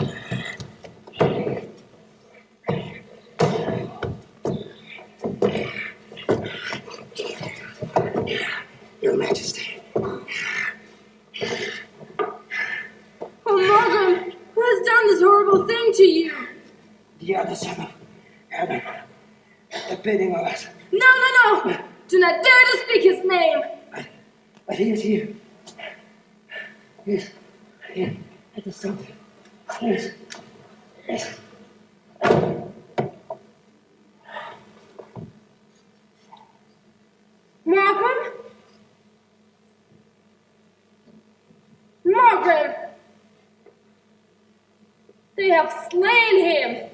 S11: Your Majesty.
S13: Oh, Morgan, who has done this horrible thing to you?
S12: The other son of Adam. The bidding of us.
S13: No! Do not dare to speak his name!
S12: But he is here. He is here at the stone. Yes.
S13: Margaret? Margaret! They have slain him!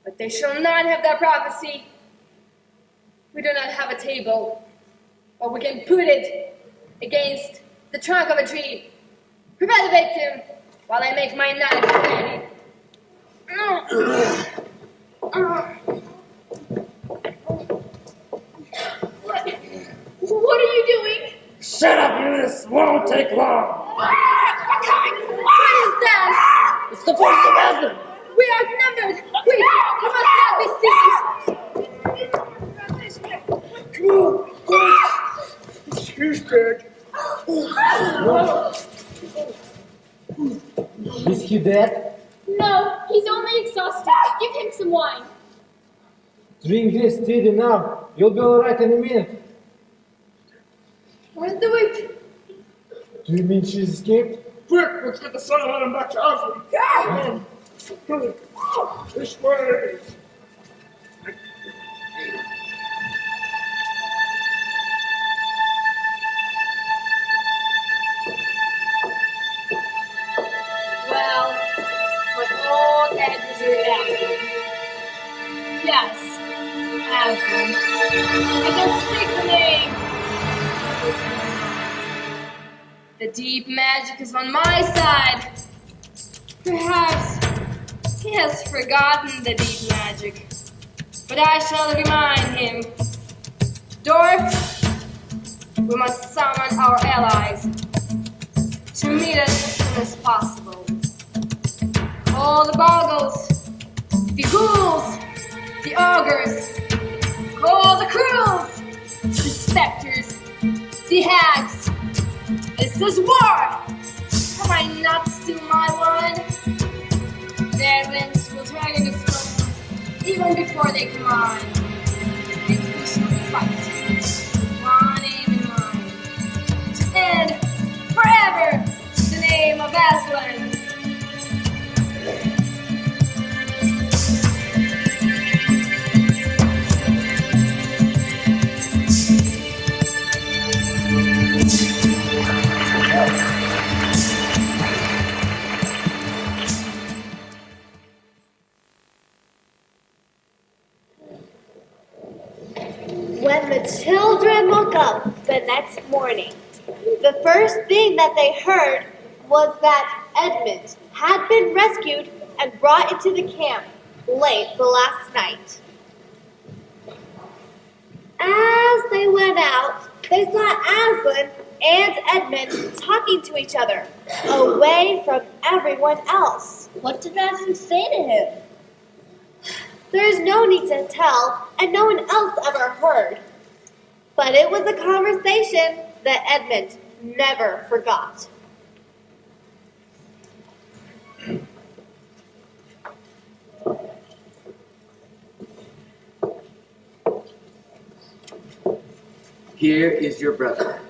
S13: But they shall not have that prophecy. We do not have a table, but we can put it against the trunk of a tree. Prepare the victim while I make my knife ready. What are you doing?
S11: Shut up, you! This won't take long.
S13: What is that?
S11: It's the force of Aslan.
S13: We are outnumbered. Quick, we must not be seen.
S12: Come on. He's dead.
S8: Is he dead?
S9: No, he's only exhausted. Give him some wine.
S8: Drink this steady now. You'll be alright in a minute.
S13: Where's the witch?
S8: Do you mean she's escaped?
S12: Quick, let's get the son and let him back to Oswald. Yeah! This way.
S6: Well, my old address is Aslan. Yes, Aslan. I can speak the name. The deep magic is on my side. Perhaps he has forgotten the deep magic, but I shall remind him. Dwarf, we must summon our allies to meet us as soon as possible. All the boggles, the ghouls, the ogres, all the crews, the specters, the hags. This is war! Have I not still my wine? Their winds will turn into stone even before they come on. And we shall fight, one aim in mind, to end forever the name of Aslan.
S2: When the children woke up the next morning, the first thing that they heard was that Edmund had been rescued and brought into the camp late the last night. As they went out, they saw Aslan and Edmund talking to each other, away from everyone else.
S5: What did Aslan say to him?
S2: There is no need to tell, and no one else ever heard. But it was a conversation that Edmund never forgot.
S14: Here is your brother,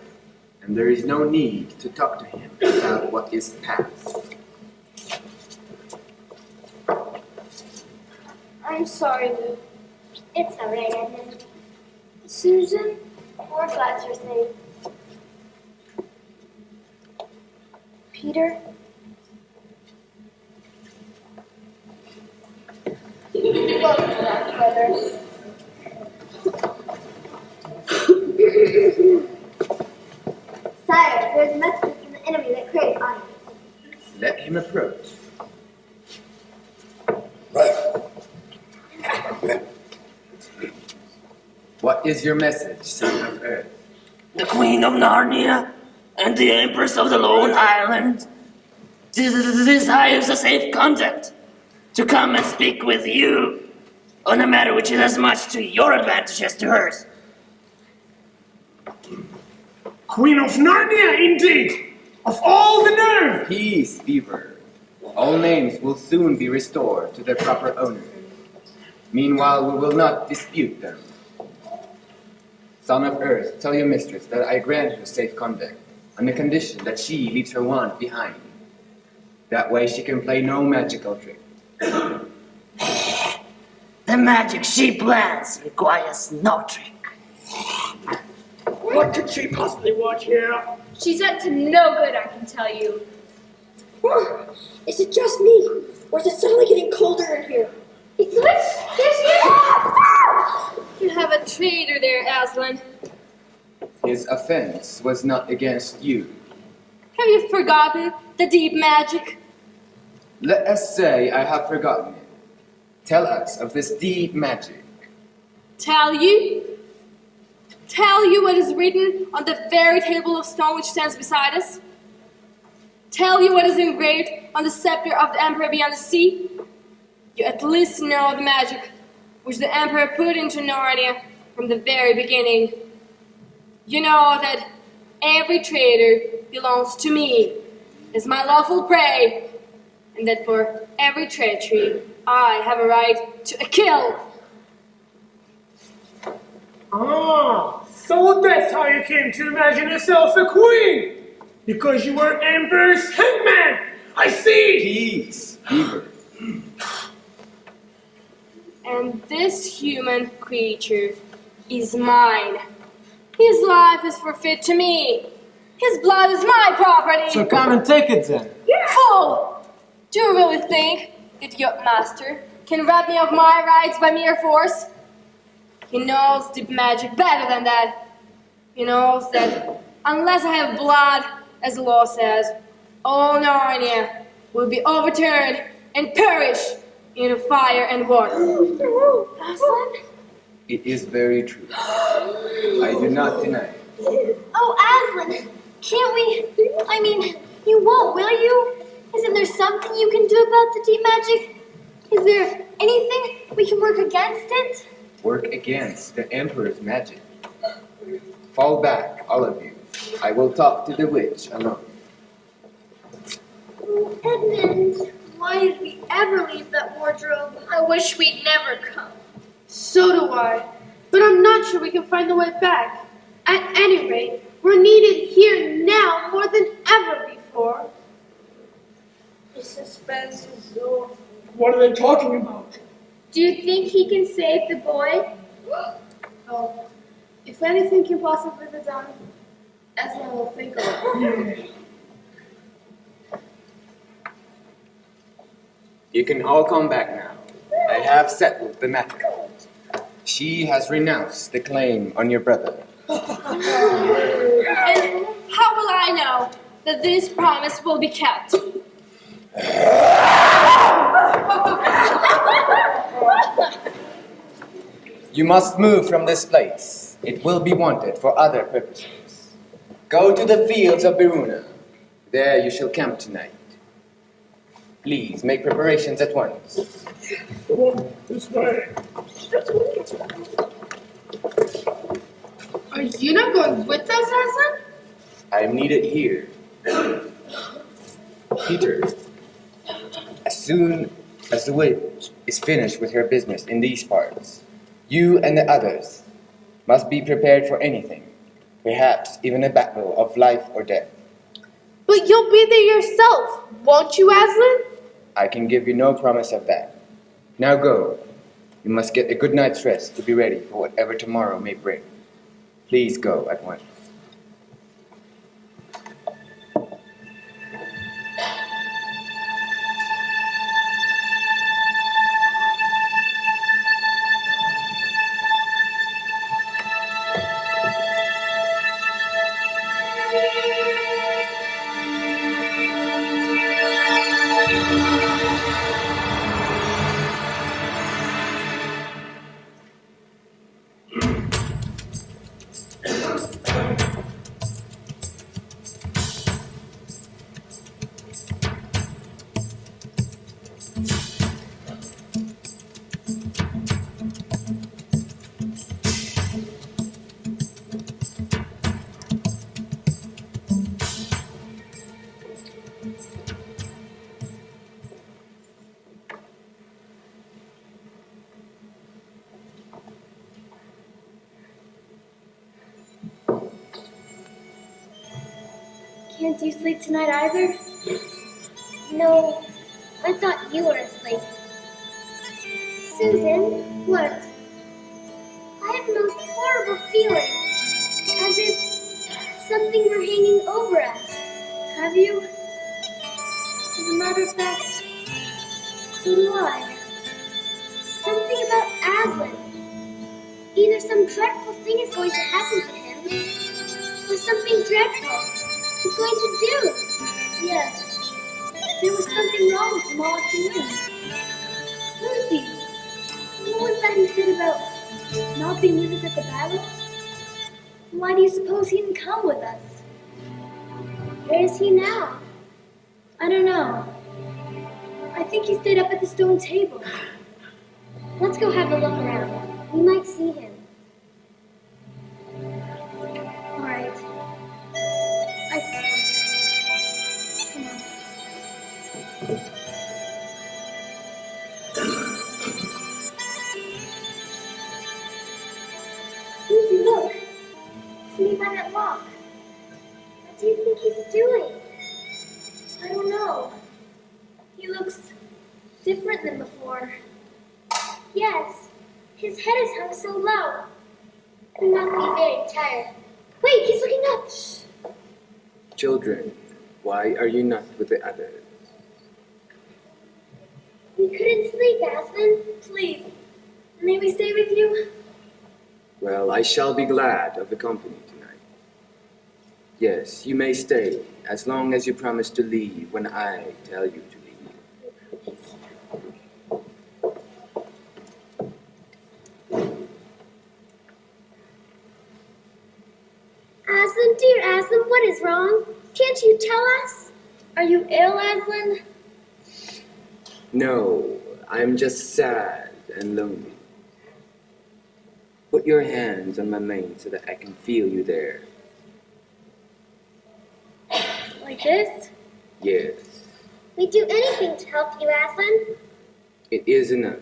S14: and there is no need to talk to him about what is past.
S5: I'm sorry, Lou. It's all right, Edmund. Susan, we're glad you're safe. Peter? Welcome back, brother.
S7: Sire, there's a message from the enemy that craves on you.
S14: Let him approach. What is your message, son of Earth?
S1: The Queen of Narnia and the Empress of the Lone Island desires a safe contact to come and speak with you on a matter which is as much to your advantage as to hers.
S12: Queen of Narnia, indeed! Of all the nerve!
S14: Peace, Beaver. All names will soon be restored to their proper owner. Meanwhile, we will not dispute them. Son of Earth, tell your mistress that I grant her safe conduct, on the condition that she leaves her wand behind. That way she can play no magical trick.
S1: The magic she plans requires no trick.
S12: What could she possibly want here?
S6: She's up to no good, I can tell you.
S7: Is it just me, or is it suddenly getting colder in here?
S6: It's There she is! You have a traitor there, Aslan.
S14: His offense was not against you.
S6: Have you forgotten the deep magic?
S14: Let us say I have forgotten it. Tell us of this deep magic.
S6: Tell you? Tell you what is written on the very table of stone which stands beside us? Tell you what is engraved on the scepter of the Emperor beyond the sea? You at least know the magic which the Emperor put into Narnia from the very beginning. You know that every traitor belongs to me as my lawful prey, and that for every treachery I have a right to a kill.
S12: Ah, so that's how you came to imagine yourself a queen! Because you were Emperor's hangman! I see!
S14: Peace, Beaver.
S13: And this human creature is mine. His life is forfeit to me. His blood is my property.
S8: So come and take it then.
S13: Fool! Do you really think that your master can rob me of my rights by mere force? He knows deep magic better than that. He knows that unless I have blood, as the law says, all Narnia will be overturned and perish in fire and water.
S9: Aslan?
S14: It is very true. I do not deny it.
S9: Oh, Aslan, can't we? I mean, you won't, will you? Isn't there something you can do about the deep magic? Is there anything we can work against it?
S14: Work against the Emperor's magic. Fall back, all of you. I will talk to the witch alone.
S9: Oh, Edmund, why did we ever leave that wardrobe? I wish we'd never come.
S6: So do I. But I'm not sure we can find the way back. At any rate, we're needed here now more than ever before.
S2: The suspense is so.
S12: What are they talking about?
S9: Do you think he can save the boy?
S6: Oh, if anything can possibly be done, Aslan will think of it.
S14: You can all come back now. I have settled the matter. She has renounced the claim on your brother.
S13: And how will I know that this promise will be kept?
S14: You must move from this place. It will be wanted for other purposes. Go to the fields of Biruna. There you shall camp tonight. Please make preparations at once.
S12: This way.
S6: Are you not going with us, Aslan?
S14: I am needed here. Peter, as soon as the witch is finished with her business in these parts, you and the others must be prepared for anything, perhaps even a battle of life or death.
S6: But you'll be there yourself, won't you, Aslan?
S14: I can give you no promise of that. Now go. You must get a good night's rest to be ready for whatever tomorrow may bring. Please go at once.
S5: Can't you sleep tonight either? No, I thought you were asleep. Susan, what? I have the most horrible feeling, as if something were hanging over us. Have you? As a matter of fact, so do I. Something about Aslan. Either some dreadful thing is going to happen to him, or something dreadful he's going to do. Yes, there was something wrong with him all afternoon. Lucy, what was that he said about not being with us at the battle? Why do you suppose he didn't come with us? Where is he now? I don't know. I think he stayed up at the stone table. Let's go have a look around. We might see him. All right. I suppose. Come on. Lucy, look. See by that rock. What do you think he's doing?
S9: different than before.
S5: Yes, his head is hung so low. He must be very tired. Wait, he's looking up.
S14: Children, why are you not with the others?
S5: We couldn't sleep, Aslan.
S9: Please, may we stay with you?
S14: Well, I shall be glad of the company tonight. Yes, you may stay, as long as you promise to leave when I tell you to leave.
S5: Aslan, dear Aslan, what is wrong? Can't you tell us?
S9: Are you ill, Aslan?
S14: No, I'm just sad and lonely. Put your hands on my mane so that I can feel you there.
S9: Like this?
S14: Yes,
S5: We'd do anything to help you, Aslan.
S14: it is enough.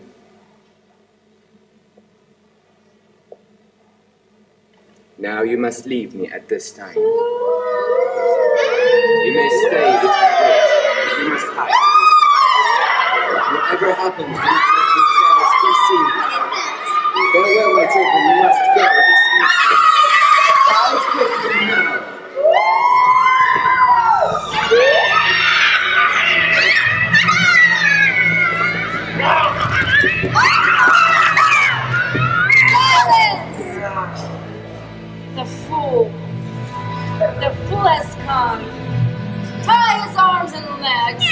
S14: Now you must leave me at this time. You may stay if you wish, but you must hide. Whatever happens, do not let yourselves be seen. Farewell, my children, you must go this instant. Out quickly now.
S13: The fool. The fool has come. Tie his arms and legs.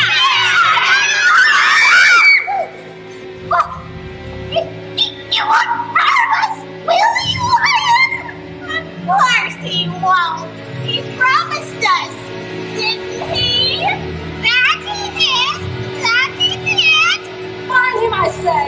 S2: You won't harm us, will you, Lion? Of course he won't. He promised us, didn't he? That he did. That he did.
S13: Find him, I say.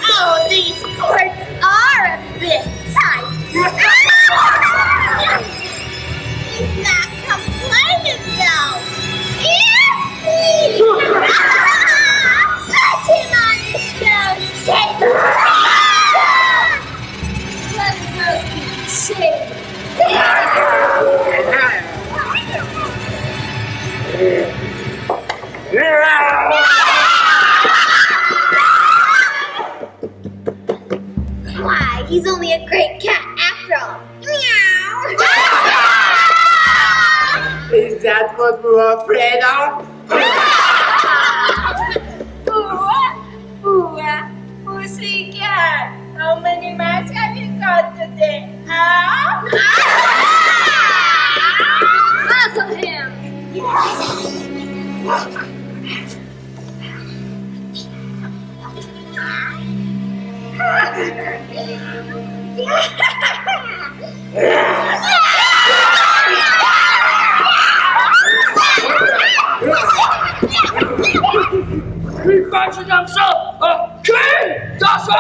S2: Oh, these cords are a bit tight. He's not complaining though. Is he? Put him on the stone table.
S13: Let his nose keep shaved.
S2: Why, he's only a great cat after all. Meow.
S8: Is that what we were afraid of?
S2: Pussycat, how many miles have you got today? Huh?
S13: Muzzle him.
S12: He fancies himself a king, does he?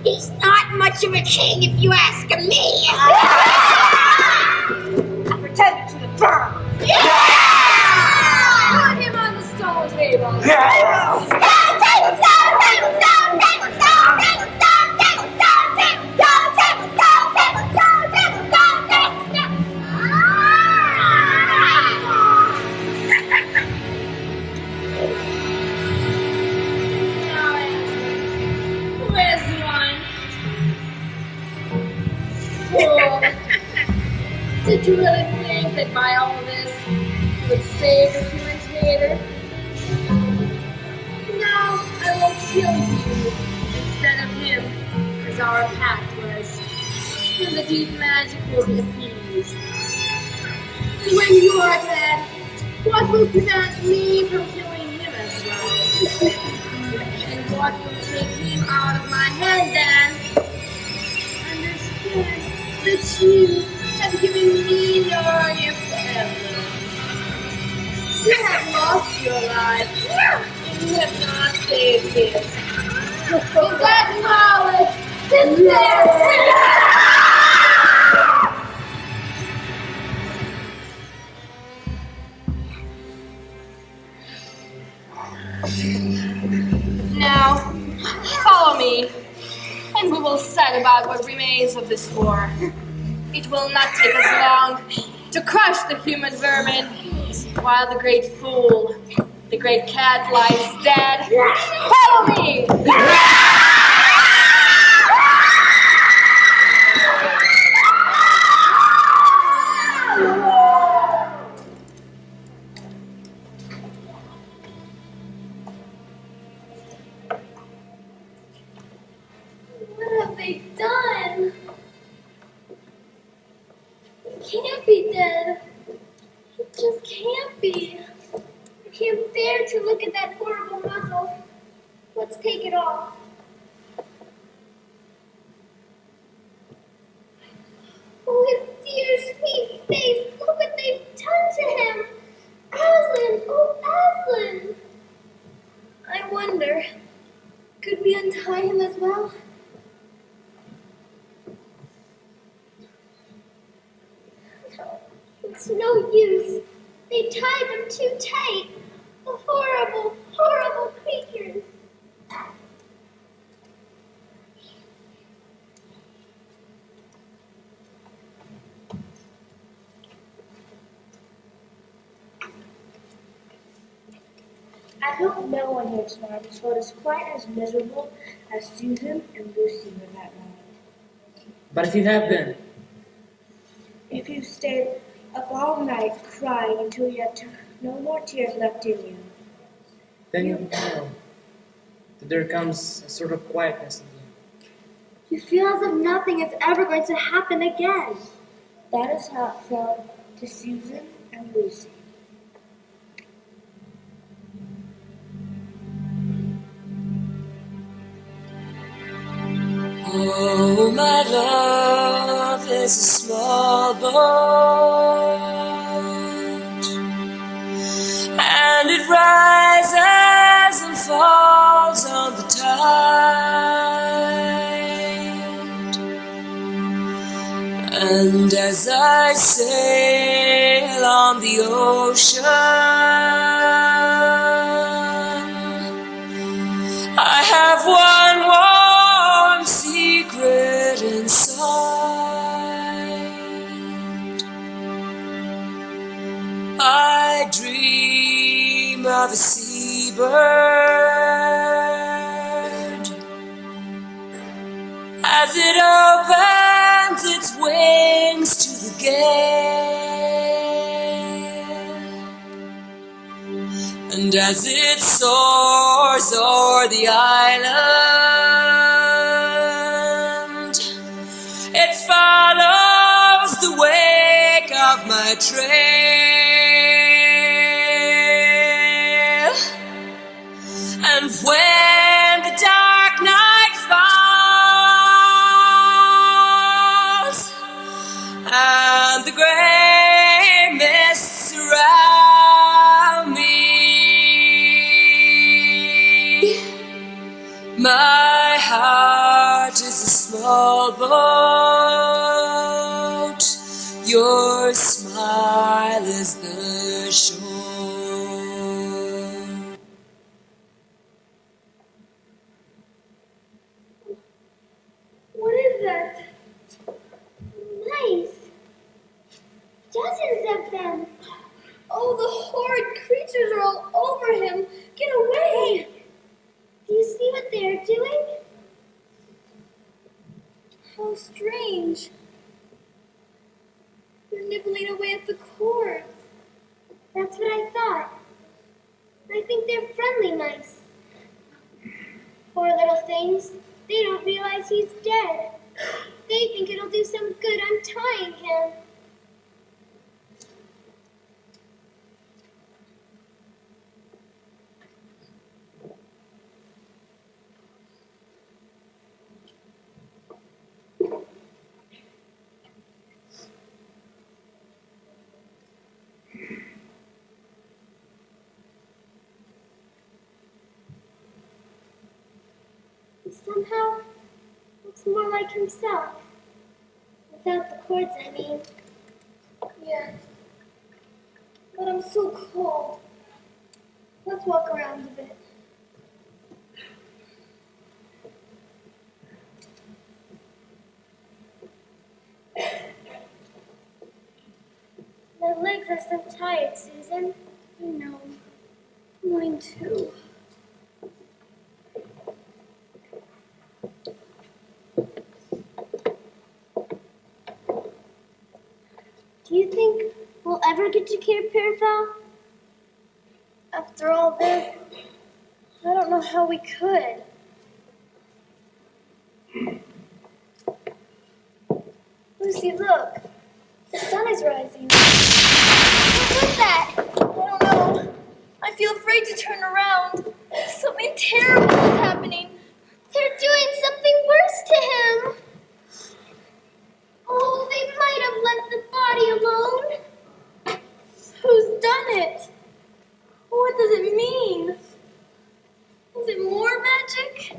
S2: He's not much of a king if you ask me. I pretended to the throne.
S13: Put him on the stone table. Now, Aslan, where's the wine? Fool. Did you really think that by all this you would save the human creator? Now I will kill you instead of him, as our pact was. And the deep magic will be appeased. When you are dead, what will prevent me from killing him as well? And what will take him out of my head then? Understand that you have given me no gift ever. You have lost your life, and you have not saved his.
S6: In that knowledge, despair. Now, follow me, and we will set about what remains of this war. It will not take us long to crush the human vermin, while the great fool, the great cat, lies dead. Follow me!
S5: What have they done? He can't be dead. He just can't be. I can't bear to look at that horrible muzzle. Let's take it off. Oh, his dear, sweet face. Look what they've done to him. Aslan, oh, Aslan. I wonder, could we untie him as well? No, it's no use. They tied them too tight. The horrible, horrible creatures.
S2: I hope no one here tonight has felt as quite as miserable as Susan and Lucy were that night.
S1: But if you have been,
S2: If you stayed up all night crying until you had no more tears left in you,
S1: then you know that there comes a sort of quietness in you.
S5: You feel as if nothing is ever going to happen again.
S2: that is how it felt to Susan and Lucy.
S15: Oh, my love is a small boat, and it rises and falls on the tide. And as I sail on the ocean, I have one warm secret inside. I dream of a seabird as it opens its wings to the gale, and as it soars o'er the island, it follows the wake of my trail. And when the dark night falls and the gray mists surround me, my heart is a small boat. Your smile is the shore.
S5: What is that? Nice. Dozens of them.
S6: Oh, the horrid creatures are all over him. Get away!
S5: Do you see what they are doing?
S6: How strange. They're nibbling away at the cords.
S5: That's what I thought. I think they're friendly mice. Poor little things. They don't realize he's dead. They think it'll do some good untying him. somehow looks more like himself. Without the cords, I mean.
S9: Yes. But I'm so cold. Let's walk around a bit.
S5: My legs are so tired, Susan.
S9: I know. Mine too.
S5: Do you think we'll ever get to Cape Paravel?
S9: After all this, I don't know how we could. Lucy, look. The sun is rising.
S5: What was that?
S9: I don't know. I feel afraid to turn around. Something terrible is happening.
S5: They're doing something worse to him. Oh, they might have left the body alone.
S9: Who's done it? What does it mean? Is it more magic?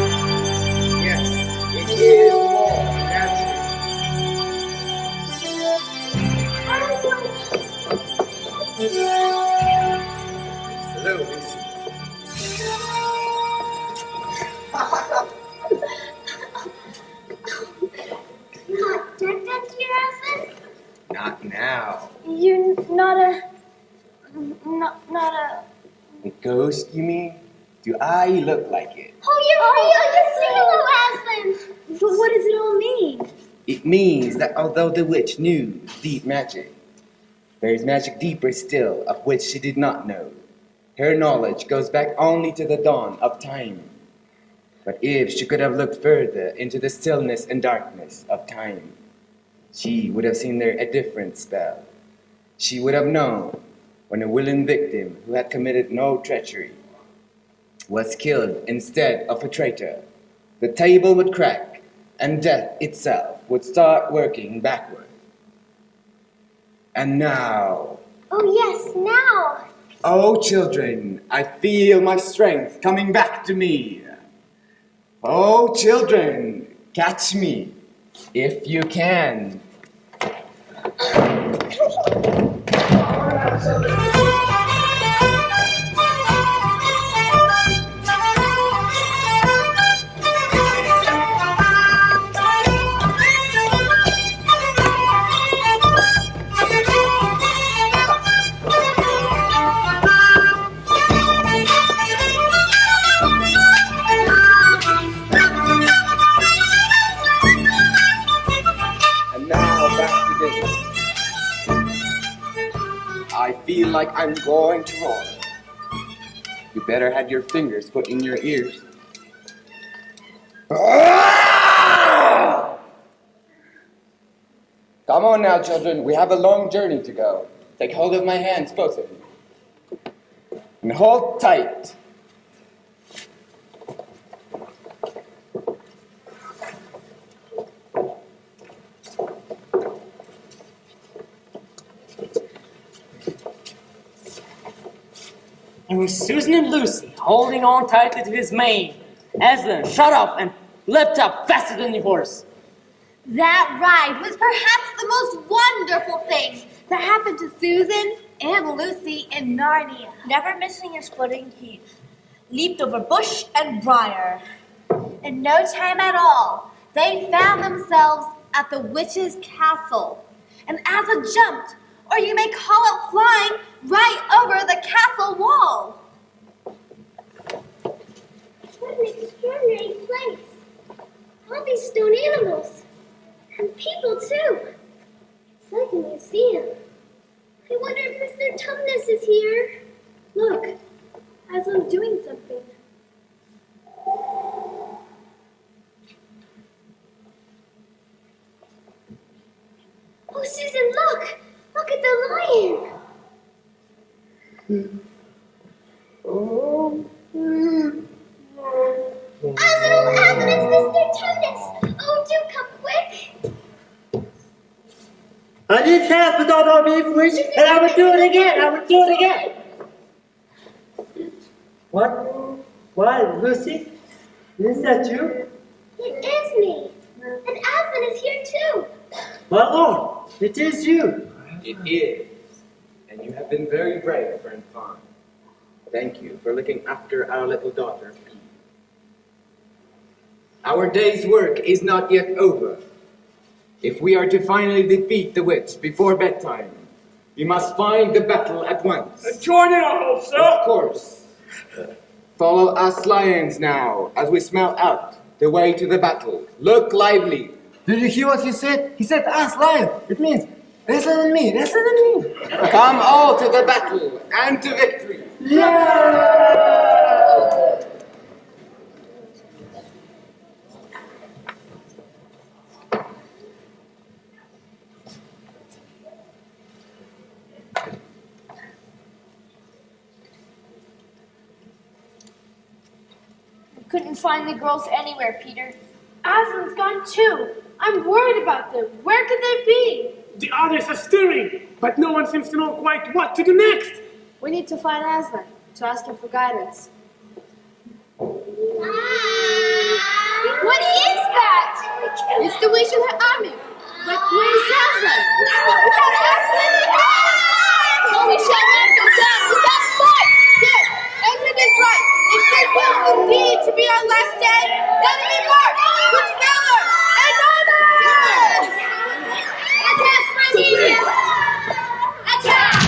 S14: Yes, it is more magic. Hello, Lucy.
S5: You're not dead to your husband?
S14: Not now.
S9: You're not a... Not a...
S14: The ghost, you mean? Do I look like it?
S5: Oh, you're real. You're Aslan.
S9: But what does it all mean?
S14: It means that although the witch knew deep magic, there is magic deeper still of which she did not know. Her knowledge goes back only to the dawn of time. But if she could have looked further into the stillness and darkness of time, she would have seen there a different spell. She would have known when a willing victim who had committed no treachery was killed instead of a traitor, the table would crack and death itself would start working backward. And now,
S5: Oh, yes, now.
S14: oh children, I feel my strength coming back to me. Oh children, catch me if you can. And now back to business. I feel like I'm going to roar. You better have your fingers put in your ears. Come on now, children. We have a long journey to go. Take hold of my hands, both of you. And hold tight.
S1: And with Susan and Lucy holding on tightly to his mane, Aslan shot off and leapt up faster than the horse.
S2: That ride was perhaps the most wonderful thing that happened to Susan and Lucy in Narnia. Never missing his footing, he leaped over bush and briar. In no time at all, they found themselves at the witch's castle. And Asa jumped, or you may call it flying, right over the castle wall.
S5: What an extraordinary place. All these stone animals. And people, too. It's like a museum. I wonder if Mr. Tumnus is here.
S9: Look, Aslan's doing something.
S5: Oh, Susan, look! Look at the lion! Aslan, it's Mr. Tunis! Oh, do come quick!
S8: I did have the daughter of evil wish, and I would do it again. I would do it again. What? Why, Lucy? Is that you?
S5: It is me. And Aslan is here too.
S8: My lord, it is you.
S14: It is. And you have been very brave, friend Fawn. Thank you for looking after our little daughter, Pea. Our day's work is not yet over. If we are to finally defeat the witch before bedtime, we must find the battle at once.
S12: Join in, I hope, sir.
S14: Of course. Follow us lions now, as we smell out the way to the battle. Look lively.
S8: Did you hear what he said? He said, "Ask lion." It means, listen to me, listen to me.
S14: Come all to the battle and to victory.
S8: Yeah!
S6: Couldn't find the girls anywhere, Peter. Aslan's gone too. I'm worried about them. Where could they be?
S12: The others are stirring, but no one seems to know quite what to do next.
S13: We need to find Aslan, to ask him for guidance.
S6: What is that? It's the wish of her army. But where's Aslan? Without Aslan? Oh, we shall not go down without fight! Yes, Edmund is right. If this will indeed to be our last day, let it be marked with valor and honor! Attack, my genius! Attack!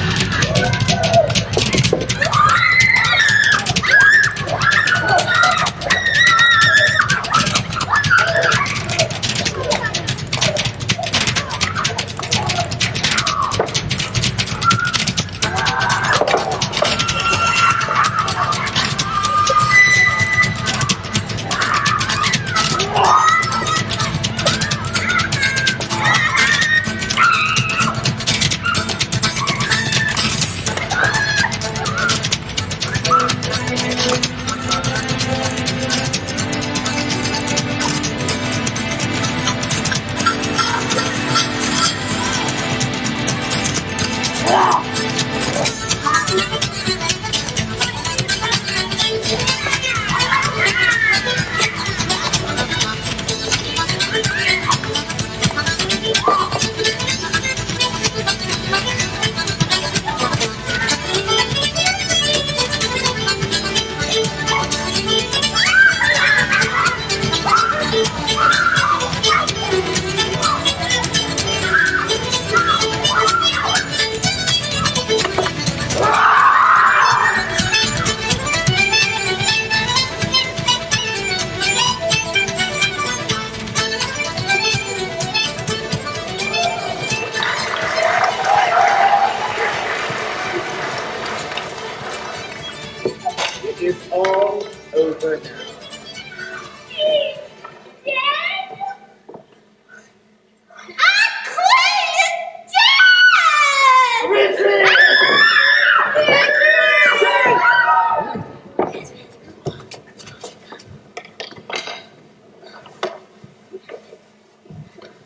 S14: It's all over now.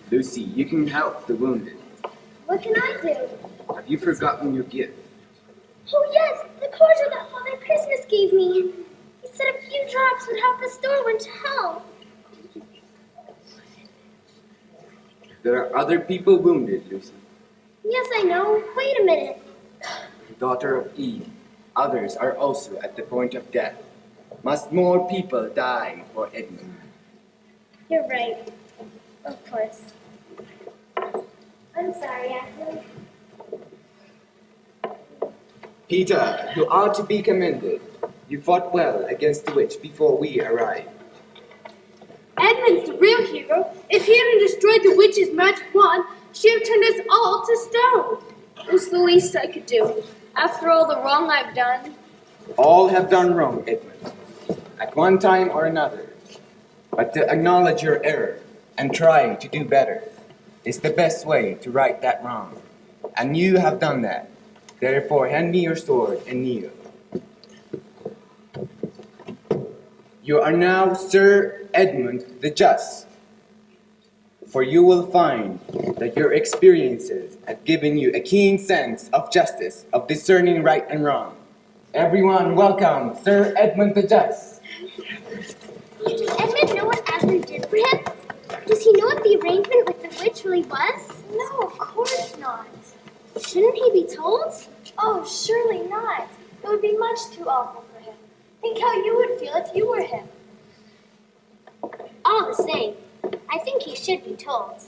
S14: Lucy, you can help the wounded.
S5: What can I do?
S14: Have you forgotten your gift?
S5: Oh yes, the cordial that Father Christmas gave me. He said a few drops would help restore one to health.
S14: There are other people wounded, Lucy.
S5: Yes, I know. Wait a minute.
S14: Daughter of Eve, others are also at the point of death. Must more people die for Edmund?
S5: You're right. Of course. I'm sorry, Aslan.
S14: Peter, you are to be commended. You fought well against the witch before we arrived.
S6: Edmund's the real hero. If he hadn't destroyed the witch's magic wand, she'd have turned us all to stone.
S13: It was the least I could do. After all the wrong I've done.
S14: All have done wrong, Edmund, at one time or another. But to acknowledge your error and try to do better is the best way to right that wrong. And you have done that. Therefore, hand me your sword and kneel. You are now Sir Edmund the Just, for you will find that your experiences have given you a keen sense of justice, of discerning right and wrong. Everyone, welcome Sir Edmund the Just.
S5: Does Edmund know what Aslan did for him? Does he know what the arrangement with the witch really was?
S9: No, of course not.
S5: Shouldn't he be told?
S9: Oh, surely not. It would be much too awful for him. Think how you would feel if you were him.
S5: All the same, I think he should be told.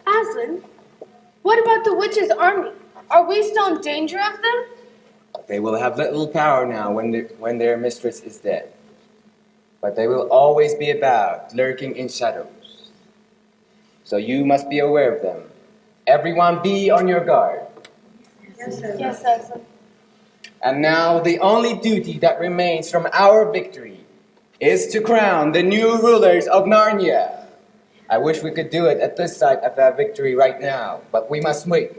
S6: Aslan, what about the witch's army? Are we still in danger of them?
S14: They will have little power now when their mistress is dead. But they will always be about, lurking in shadows. So you must be aware of them. Everyone be on your guard.
S6: Yes, Aslan.
S14: And now the only duty that remains from our victory is to crown the new rulers of Narnia. I wish we could do it at this site of our victory right now, but we must wait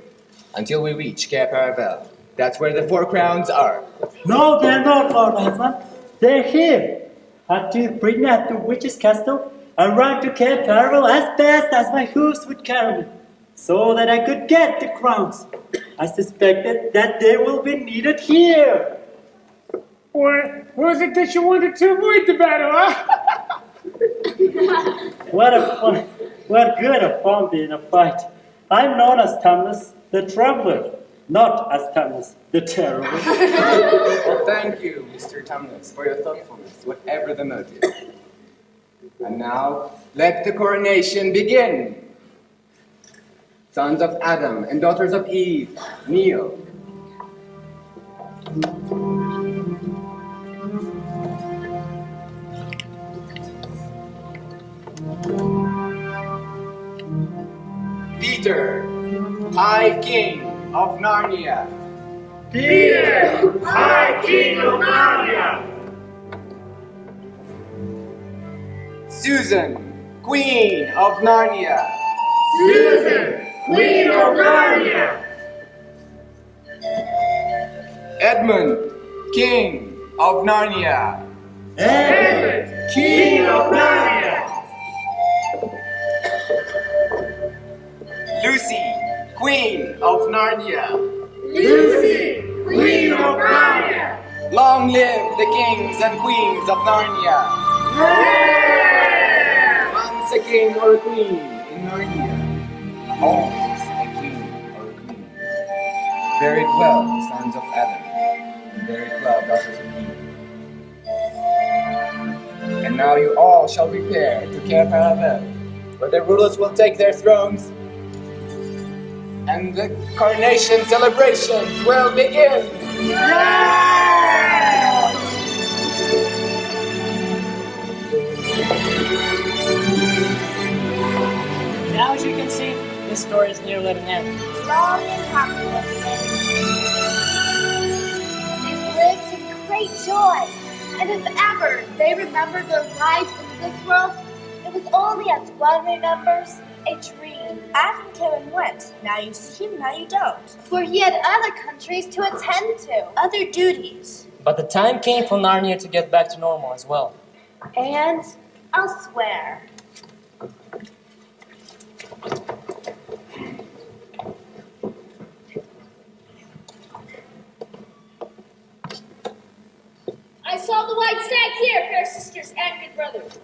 S14: until we reach Cape Paravel. That's where the 4 crowns are.
S8: No, they're not, Lord Aslan. They're here. Had to bring me at the witch's castle and run to Cape Paravel as fast as my hooves would carry me, so that I could get the crowns. I suspected that they will be needed here.
S12: Or was it that you wanted to avoid the battle, huh?
S8: What good of fun being a fight. I'm known as Thomas the Traveler, not as Thomas the Terrible.
S14: Well, thank you, Mr. Tumnus, for your thoughtfulness, whatever the motive. And now, let the coronation begin. Sons of Adam and daughters of Eve, kneel. Peter, High King of Narnia.
S12: Peter, High King of Narnia.
S14: Susan, Queen of Narnia.
S12: Susan, Queen of Narnia.
S14: Edmund, King of Narnia.
S12: Edmund, King of Narnia.
S14: Lucy, Queen of Narnia.
S12: Lucy, Queen of Narnia.
S14: Long live the kings and queens of Narnia.
S12: Yeah!
S14: Once a king or a queen in Narnia. Always a king or a queen. Very well, sons of Adam. Very well, daughters of Eve. And now you all shall repair to Cape Paravel, where the rulers will take their thrones, and the coronation celebrations will begin.
S1: Now, as you can see, this story is nearly at an end.
S2: Long and happy was it. They lived in great joy.
S9: And if ever they remembered their lives in this world,
S2: It was only as one remembers a dream. Aslan came and went. Now you see him, now you don't.
S9: for he had other countries to attend to.
S2: Other duties.
S1: But the time came for Narnia to get back to normal as well.
S2: And elsewhere.
S3: I saw the white stag here, fair sisters and good brothers.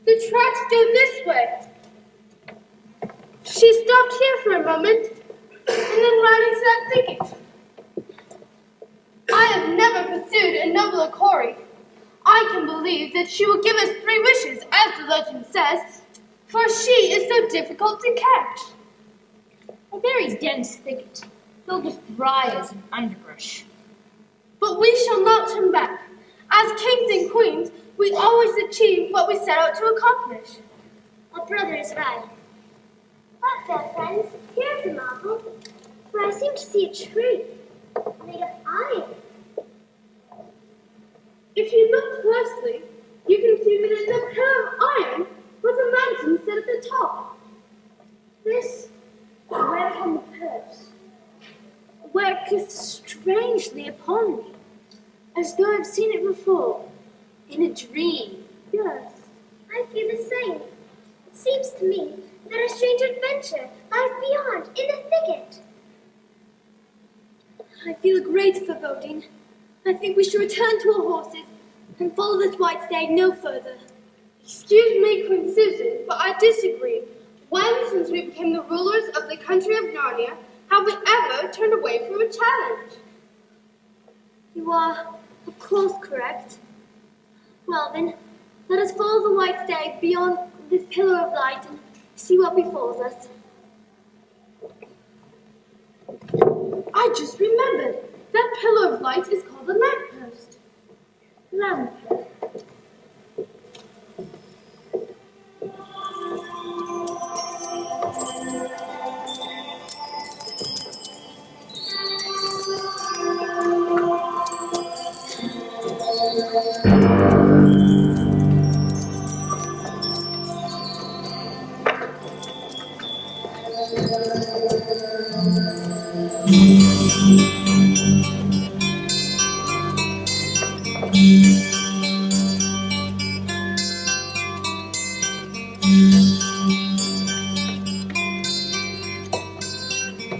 S6: The tracks go this way. She stopped here for a moment and then ran into that thicket. I have never pursued a nobler quarry. I can believe that she will give us 3 wishes, as the legend says, for she is so difficult to catch.
S3: A very dense thicket, filled with briars and underbrush.
S6: But we shall not turn back. As kings and queens, we always achieve what we set out to accomplish.
S5: Our brother is right. Look there, friends. Here's a marvel, where I seem to see a tree made of iron.
S6: If you look closely, you can see that it's a pillar of iron with a mountain set at the top. This is where come the pillars. worketh strangely upon me, as though I've seen it before, in a dream. Yes.
S5: I feel the same. It seems to me that a strange adventure lies beyond, in the thicket.
S9: I feel a great foreboding. I think we should return to our horses and follow this white stag no further.
S6: Excuse me, Queen Susan, but I disagree. When, since we became the rulers of the country of Narnia, have we ever turned away from a challenge?
S9: You are, of course, correct. Well then, let us follow the white stag beyond this pillar of light and see what befalls us.
S6: I just remembered. That pillar of light is called a lamppost. Lamppost.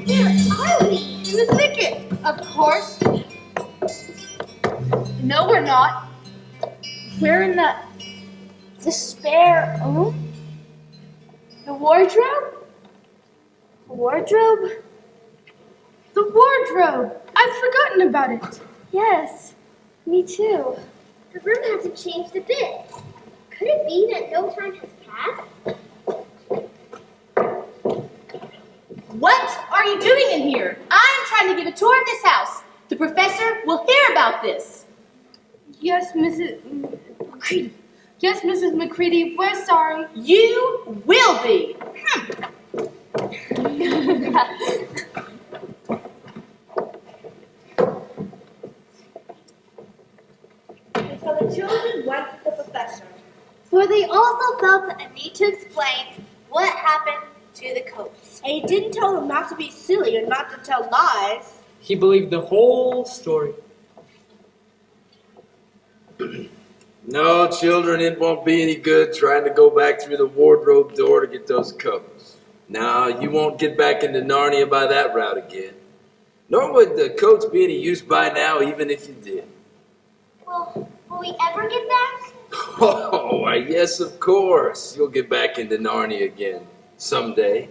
S9: Where are we?
S6: In the thicket, of course. No, we're not. We're in the spare room? The wardrobe? The wardrobe? The wardrobe! I'd forgotten about it.
S9: Yes, me too.
S5: The room hasn't changed a bit. Could it be that no time has passed?
S3: What are you doing in here? I'm trying to give a tour of this house. The professor will hear about this.
S6: Yes, Mrs. McCready. Yes, Mrs. McCready, we're sorry.
S3: You will be.
S2: And so the children went to the professor, for they also felt a need to explain what happened to the coats. And he didn't tell them not to be silly or not to tell lies.
S1: He believed the whole story.
S4: No, children, it won't be any good trying to go back through the wardrobe door to get those coats. No, you won't get back into Narnia by that route again. Nor would the coats be any use by now, even if you did.
S5: Well, will we ever get back?
S4: Oh, why, yes, of course. You'll get back into Narnia again someday.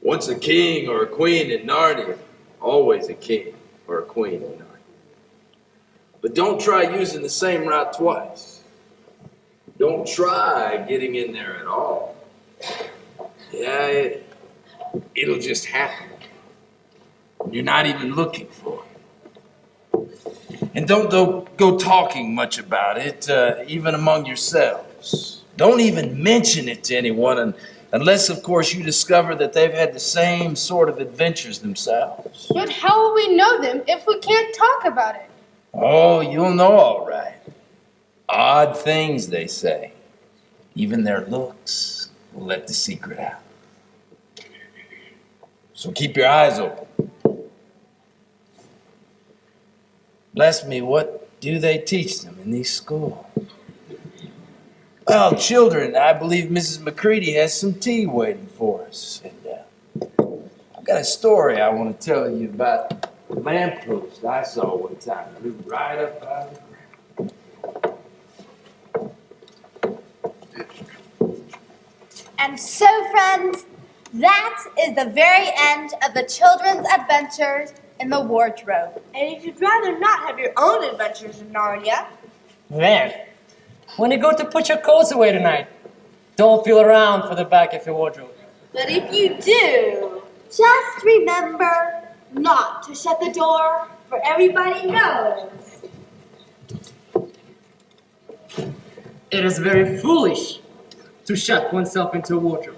S4: Once a king or a queen in Narnia, always a king or a queen in Narnia. But don't try using the same route twice. Don't try getting in there at all. Yeah, it'll just happen. You're not even looking for it. And don't go talking much about it, even among yourselves. Don't even mention it to anyone unless, of course, you discover that they've had the same sort of adventures themselves.
S6: But how will we know them if we can't talk about it?
S4: Oh, you'll know all right. Odd things, they say. Even their looks will let the secret out. So keep your eyes open. Bless me, what do they teach them in these schools? Well, children, I believe Mrs. McCready has some tea waiting for us. And I've got a story I want to tell you about the lamppost I saw one time. It blew right up out of the ground.
S2: And so, friends, that is the very end of the children's adventures in the wardrobe. And if you'd rather not have your own adventures in Narnia,
S1: Then, when you go to put your coats away tonight, don't feel around for the back of your wardrobe.
S2: but if you do, just remember not to shut the door, for everybody knows.
S1: It is very foolish to shut oneself into a wardrobe.